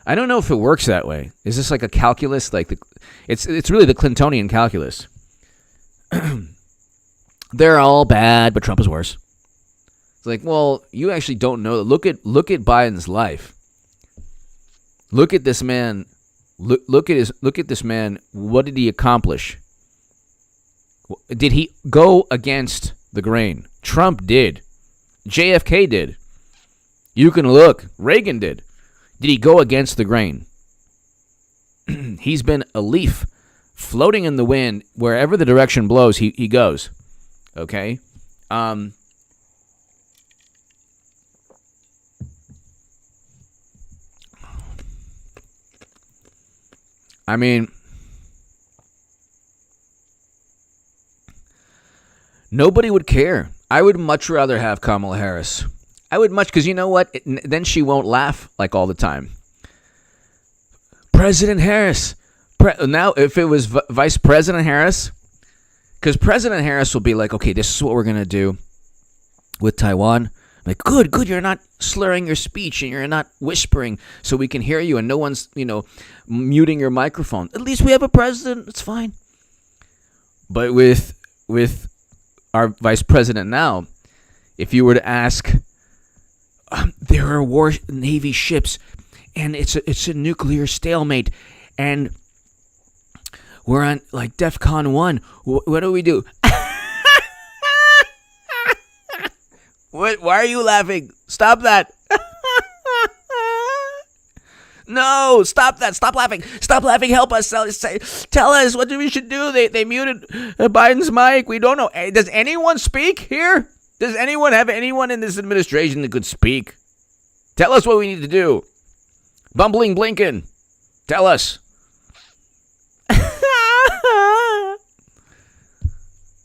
Speaker 1: I don't know if it works that way. Is this like a calculus? Like it's really the Clintonian calculus. They're all bad, but Trump is worse. It's like, well, you actually don't know. Look at Biden's life. Look at this man. Look at this man. What did he accomplish? Did he go against the grain? Trump did. JFK did. You can look. Reagan did. Did he go against the grain? He's been a leaf floating in the wind. Wherever the direction blows, he goes. Okay? I mean, nobody would care. I would much rather have Kamala Harris. I would much, because you know what? Then she won't laugh like all the time. President Harris. Now, if it was Vice President Harris, because President Harris will be like, okay, this is what we're going to do with Taiwan. Like, good, you're not slurring your speech and you're not whispering so we can hear you and no one's, muting your microphone. At least we have a president. It's fine. But with our vice president now, if you were to ask, there are war Navy ships and it's a nuclear stalemate and we're on like DEFCON 1. What do we do? What? Why are you laughing? Stop that. No, stop that. Stop laughing. Stop laughing. Help us. Tell us what we should do. They muted Biden's mic. We don't know. Does anyone speak here? Does anyone have anyone in this administration that could speak? Tell us what we need to do. Bumbling Blinken. Tell us.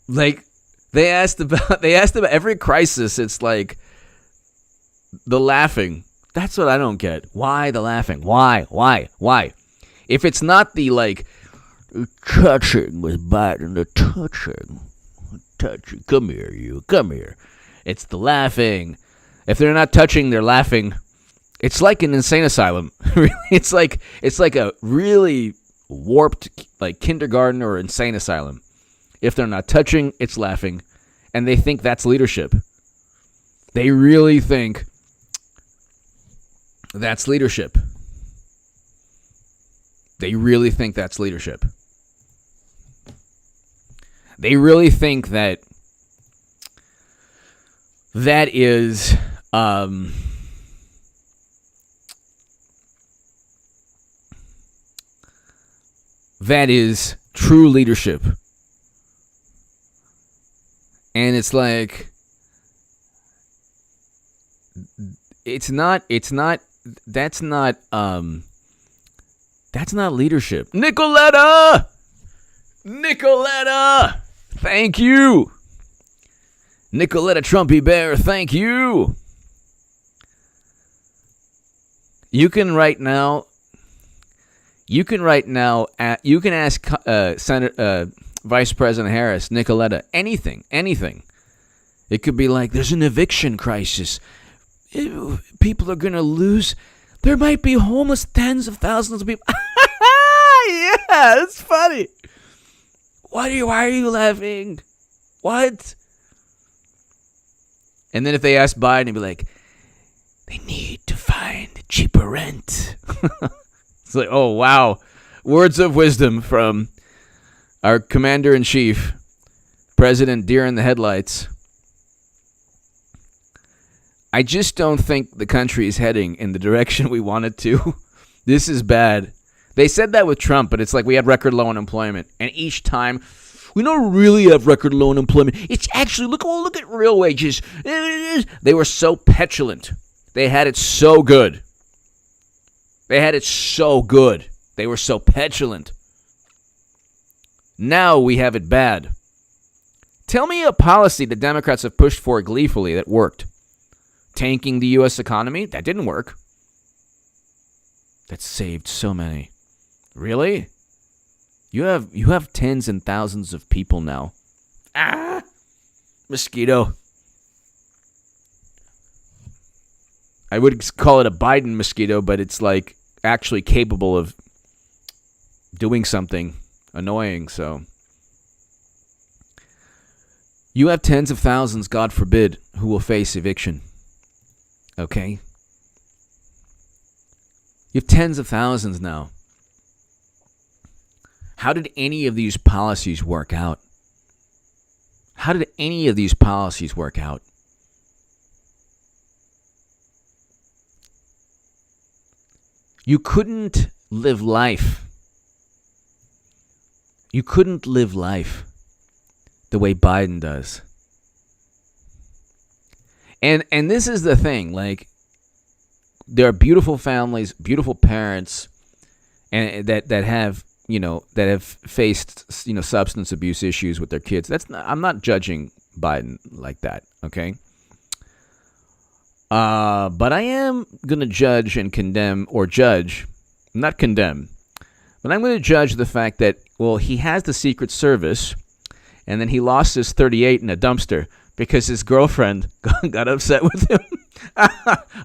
Speaker 1: Like, They asked about every crisis. It's like the laughing. That's what I don't get. Why the laughing? Why? If it's not the like touching with Biden, the touching. Come here, you. Come here. It's the laughing. If they're not touching, they're laughing. It's like an insane asylum. It's like a really warped like kindergarten or insane asylum. If they're not touching, it's laughing. And they think that's leadership. They really think that's leadership. They really think that's leadership. They really think that is that is true leadership. And it's like, that's not leadership. Nicoletta! Thank you. Nicoletta Trumpy Bear, thank you. You can ask Vice President Harris, Nicoletta, anything. It could be like, there's an eviction crisis. People are going to lose. There might be homeless, tens of thousands of people. Yeah, that's funny. Why are you laughing? What? And then if they ask Biden, he'd be like, they need to find cheaper rent. It's like, oh, wow. Words of wisdom from our commander-in-chief, President Deer in the Headlights. I just don't think the country is heading in the direction we want it to. This is bad. They said that with Trump, but it's like we had record low unemployment. And each time, we don't really have record low unemployment. It's actually, look at real wages. They were so petulant. They had it so good. They were so petulant. Now we have it bad. Tell me a policy the Democrats have pushed for gleefully that worked. Tanking the U.S. economy? That didn't work. That saved so many. Really? You have tens and thousands of people now. Mosquito. I would call it a Biden mosquito, but it's like actually capable of doing something annoying, so. You have tens of thousands, God forbid, who will face eviction. Okay? You have tens of thousands now. How did any of these policies work out? How did any of these policies work out? You couldn't live life. You couldn't live life the way Biden does. And this is the thing, like, there are beautiful families, beautiful parents, and that have, that have faced, substance abuse issues with their kids. I'm not judging Biden like that, okay? But I am going to judge and condemn, not condemn, but I'm going to judge the fact that, well, he has the Secret Service, and then he lost his 38 in a dumpster because his girlfriend got upset with him.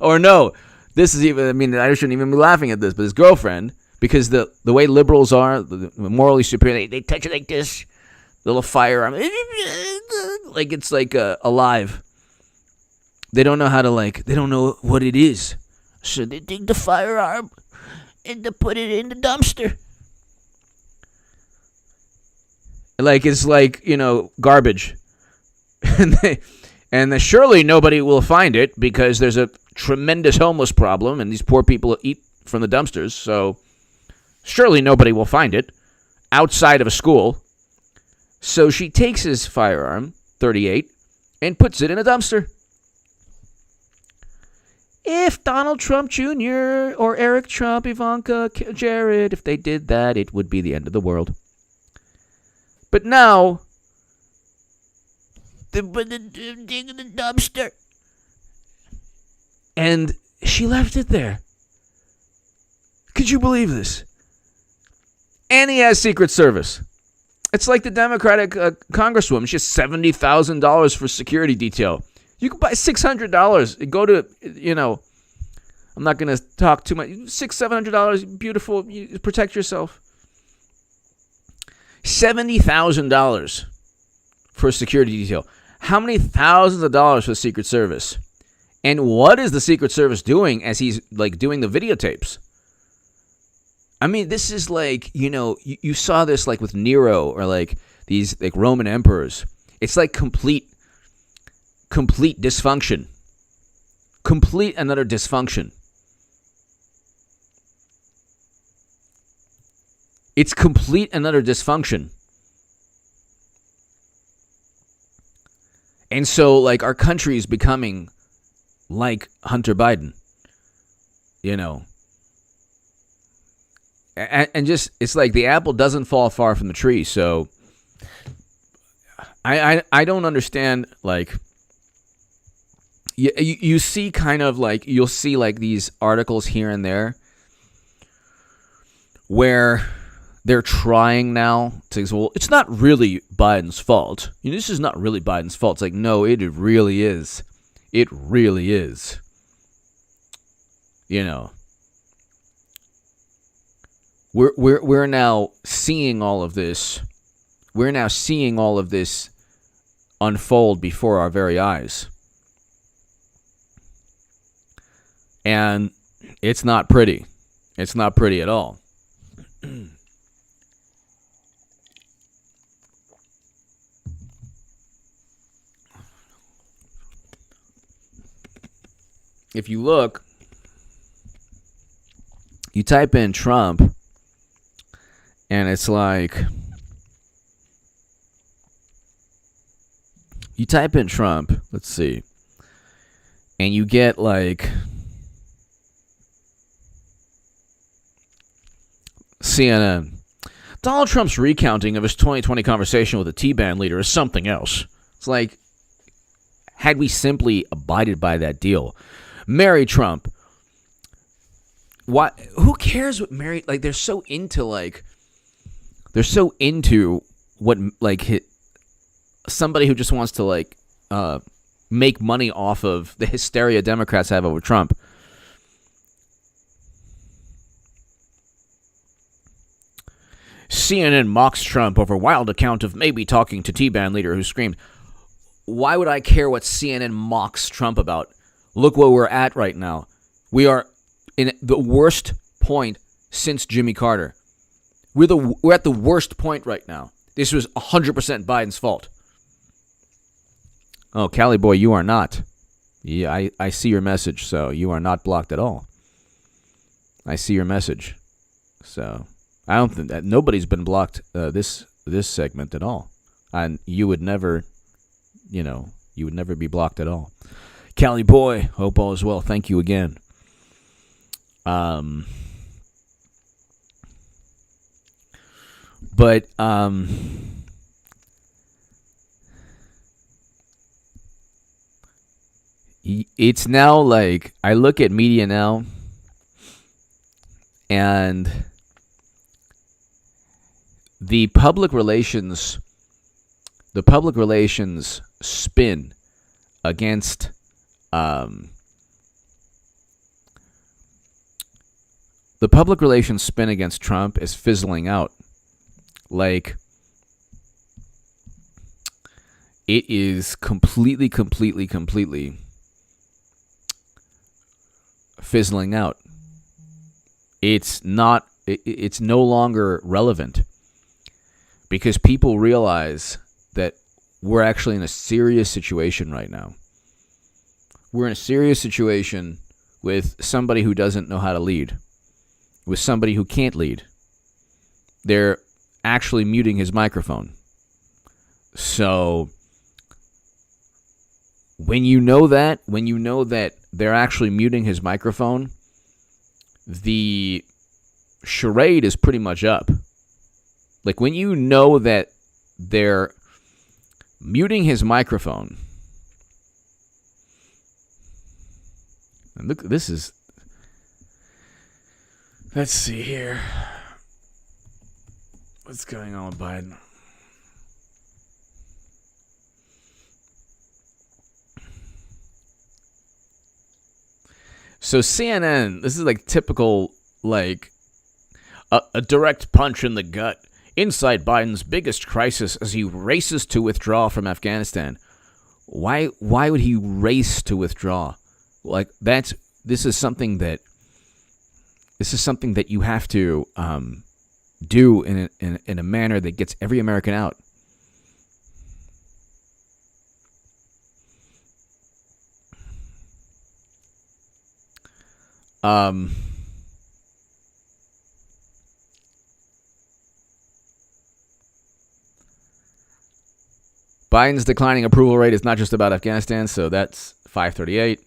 Speaker 1: Or no, this is even, I shouldn't even be laughing at this, but his girlfriend, because the way liberals are, the morally superior, they touch it like this, little firearm, like it's like alive. They don't know how to, they don't know what it is. So they take the firearm and they put it in the dumpster. It's garbage. And surely nobody will find it because there's a tremendous homeless problem and these poor people eat from the dumpsters. So surely nobody will find it outside of a school. So she takes his firearm, 38, and puts it in a dumpster. If Donald Trump Jr. or Eric Trump, Ivanka, Jared, if they did that, it would be the end of the world. But now, they put the thing in the dumpster. And she left it there. Could you believe this? And he has Secret Service. It's like the Democratic Congresswoman. She has $70,000 for security detail. You can buy $600. Go to, I'm not going to talk too much. $700, beautiful. You protect yourself. $70,000 for security detail. How many thousands of dollars for the Secret Service? And what is the Secret Service doing as he's doing the videotapes? I mean, this is you saw this with Nero or these Roman emperors. It's complete dysfunction. Complete and utter dysfunction. It's complete and utter dysfunction. And so, our country is becoming like Hunter Biden. And just, it's the apple doesn't fall far from the tree. So, I don't understand, you see kind of you'll see these articles here and there where they're trying now to say, well, it's not really Biden's fault. This is not really Biden's fault. It's no, it really is. It really is. We're now seeing all of this. We're now seeing all of this unfold before our very eyes. And it's not pretty. It's not pretty at all. If you look, you type in Trump, and it's you type in Trump, let's see, and you get CNN. Donald Trump's recounting of his 2020 conversation with the T-Band leader is something else. It's had we simply abided by that deal. Marry Trump. Why? Who cares what marry? They're so into what somebody who just wants to make money off of the hysteria Democrats have over Trump. CNN mocks Trump over wild account of maybe talking to T-Band leader who screamed. Why would I care what CNN mocks Trump about? Look where we're at right now. We are in the worst point since Jimmy Carter. We're at the worst point right now. This was 100% Biden's fault. Oh, Cali boy, you are not. Yeah, I see your message, so you are not blocked at all. I see your message. So I don't think that nobody's been blocked this segment at all. And you would never, you would never be blocked at all. Cali boy, hope all is well. Thank you again. But it's now like I look at media now, and the public relations spin against Trump is fizzling out. Like, it is completely fizzling out. It's no longer relevant because people realize that we're actually in a serious situation right now. We're in a serious situation with somebody who doesn't know how to lead, with somebody who can't lead. They're actually muting his microphone. So when you know that they're actually muting his microphone, the charade is pretty much up. Like, when you know that they're muting his microphone, and look, this is, let's see here. What's going on with Biden? So CNN, this is like typical, like a direct punch in the gut. Inside Biden's biggest crisis as he races to withdraw from Afghanistan. Why would he race to withdraw? Like, this is something that you have to do in a manner that gets every American out. Biden's declining approval rate is not just about Afghanistan, so that's 538.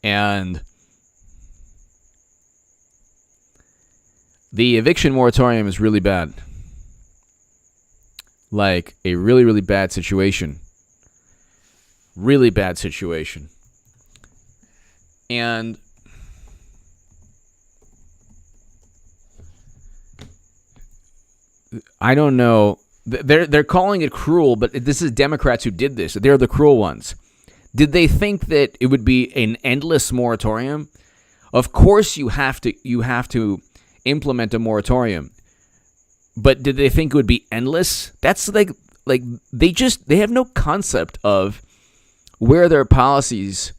Speaker 1: And the eviction moratorium is really bad. Like, a really, really bad situation. Really bad situation. And I don't know. They're calling it cruel, but this is Democrats who did this. They're the cruel ones. Did they think that it would be an endless moratorium? Of course you have to implement a moratorium. But did they think it would be endless? That's like they have no concept of where their policies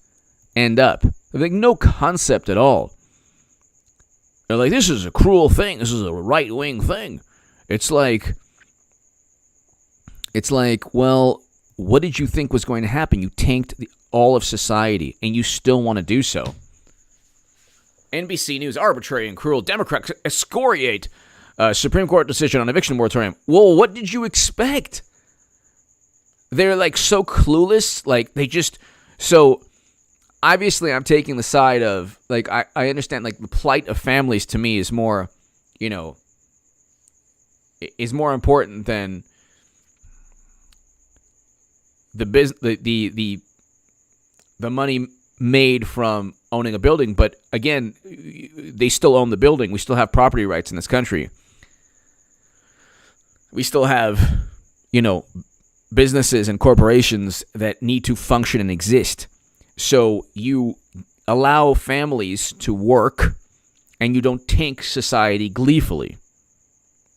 Speaker 1: end up. They have no concept at all. They're like, this is a cruel thing. This is a right-wing thing. It's like, well, what did you think was going to happen? You tanked all of society, and you still want to do so. NBC News, arbitrary and cruel. Democrats excoriate Supreme Court decision on eviction moratorium. Well, what did you expect? They're like so clueless. Like, they just, so obviously I'm taking the side of, like, I understand, like, the plight of families to me is more, is more important than the money made from owning a building. But again, they still own the building. We still have property rights in this country. We still have, businesses and corporations that need to function and exist. So you allow families to work, and you don't tank society gleefully,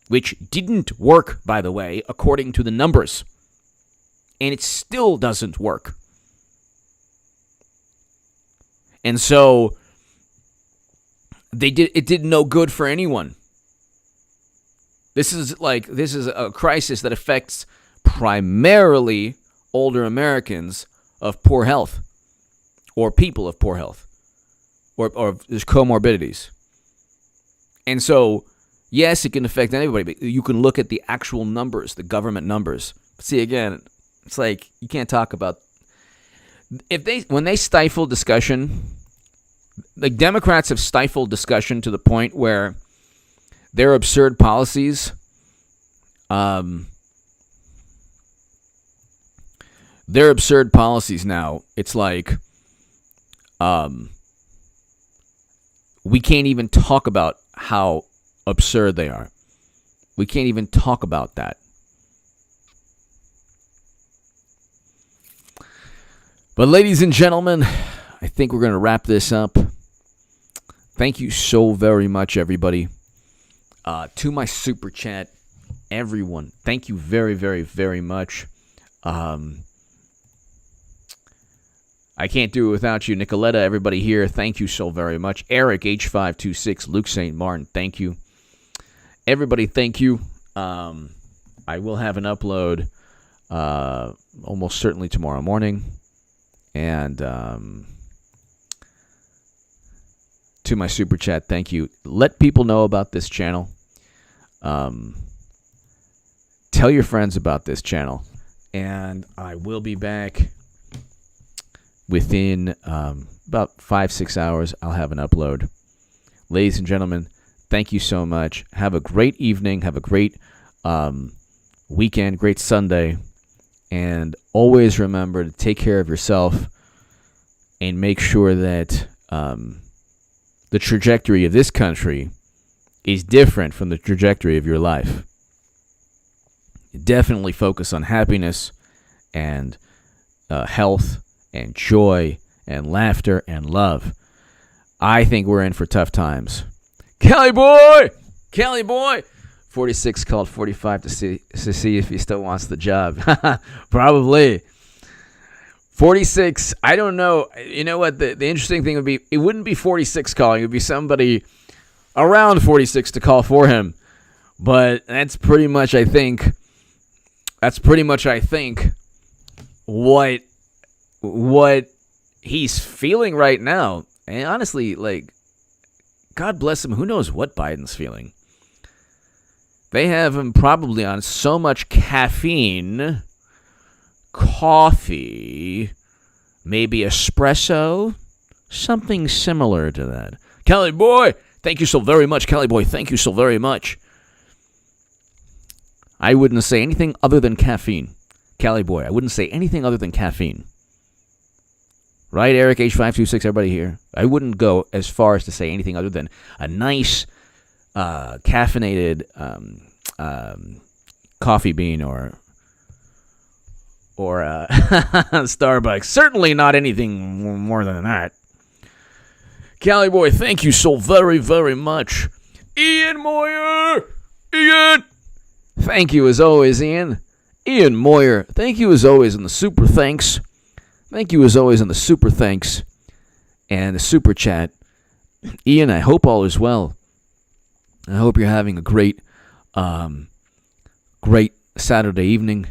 Speaker 1: which didn't work, by the way, according to the numbers. And it still doesn't work. And so it did no good for anyone. This is a crisis that affects primarily older Americans of poor health, or people of poor health, or there's comorbidities. And so, yes, it can affect anybody, but you can look at the actual numbers, the government numbers. See, again, it's like you can't talk about when they stifle discussion. Like, Democrats have stifled discussion to the point where their absurd policies, now, it's like we can't even talk about how absurd they are. We can't even talk about that. But ladies and gentlemen, I think we're going to wrap this up. Thank you so very much, everybody. To my super chat, everyone, thank you very, very, very much. I can't do it without you. Nicoletta, everybody here, thank you so very much. Eric, H526, Luke St. Martin, thank you. Everybody, thank you. I will have an upload almost certainly tomorrow morning. And to my super chat, thank you. Let people know about this channel. Tell your friends about this channel. And I will be back within about 5-6 hours. I'll have an upload. Ladies and gentlemen, thank you so much. Have a great evening. Have a great weekend, great Sunday. And always remember to take care of yourself and make sure that the trajectory of this country is different from the trajectory of your life. Definitely focus on happiness and health and joy and laughter and love. I think we're in for tough times. Kelly boy! 46 called 45 to see if he still wants the job. Probably. 46, I don't know. You know what? The interesting thing would be, it wouldn't be 46 calling. It would be somebody around 46 to call for him. But that's pretty much, I think, what he's feeling right now. And honestly, like, God bless him. Who knows what Biden's feeling? They have him probably on so much caffeine, coffee, maybe espresso, something similar to that. Kelly boy, thank you so very much. Kelly boy, thank you so very much. I wouldn't say anything other than caffeine. Kelly boy, I wouldn't say anything other than caffeine. Right, Eric, H526, everybody here. I wouldn't go as far as to say anything other than a nice caffeinated coffee bean or Starbucks. Certainly not anything more than that. Cali boy, thank you so very, very much. Ian Moyer! Ian! Thank you as always, Ian. Ian Moyer, thank you as always in the super thanks. Thank you as always in the super thanks and the super chat. Ian, I hope all is well. I hope you're having a great Saturday evening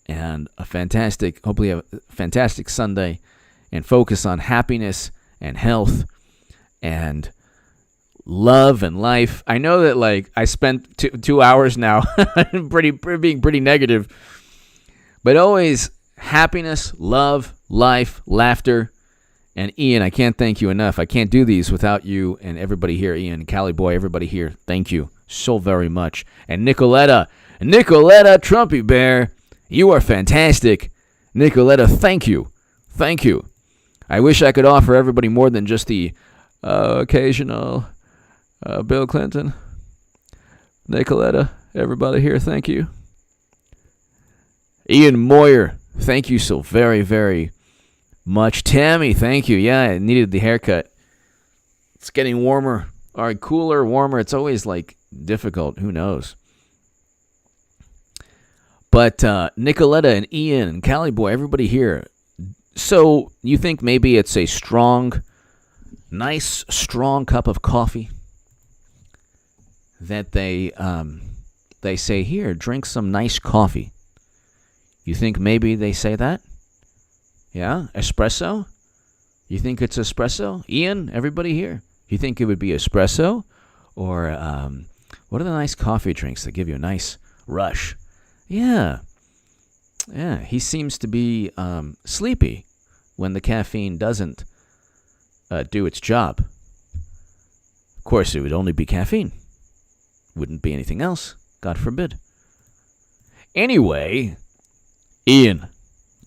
Speaker 1: and hopefully a fantastic Sunday, and focus on happiness and health and love and life. I know that, like, I spent 2 hours now being pretty negative, but always happiness, love, life, laughter. And Ian, I can't thank you enough. I can't do these without you and everybody here. Ian, Cali boy, everybody here. Thank you so very much. And Nicoletta, Trumpy Bear, you are fantastic. Nicoletta, thank you. Thank you. I wish I could offer everybody more than just the occasional Bill Clinton. Nicoletta, everybody here, thank you. Ian Moyer, thank you so very, very much. Tammy, thank you. Yeah, I needed the haircut. It's getting warmer. All right, cooler, warmer. It's always, like, difficult. Who knows? But Nicoletta and Ian and Cali boy, everybody here. So you think maybe it's a nice, strong cup of coffee that they say, here, drink some nice coffee. You think maybe they say that? Yeah? Espresso? You think it's espresso? Ian, everybody here? You think it would be espresso? Or what are the nice coffee drinks that give you a nice rush? Yeah. Yeah, he seems to be sleepy when the caffeine doesn't do its job. Of course, it would only be caffeine. Wouldn't be anything else. God forbid. Anyway, Ian,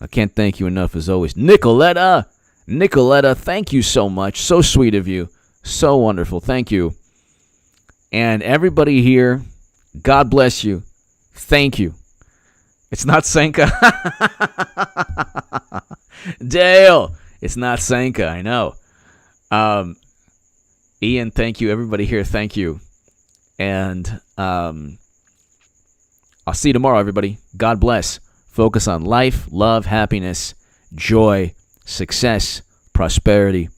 Speaker 1: I can't thank you enough as always. Nicoletta, thank you so much. So sweet of you. So wonderful. Thank you. And everybody here, God bless you. Thank you. It's not Senka. Dale, it's not Senka, I know. Ian, thank you. Everybody here, thank you. And I'll see you tomorrow, everybody. God bless. Focus on life, love, happiness, joy, success, prosperity.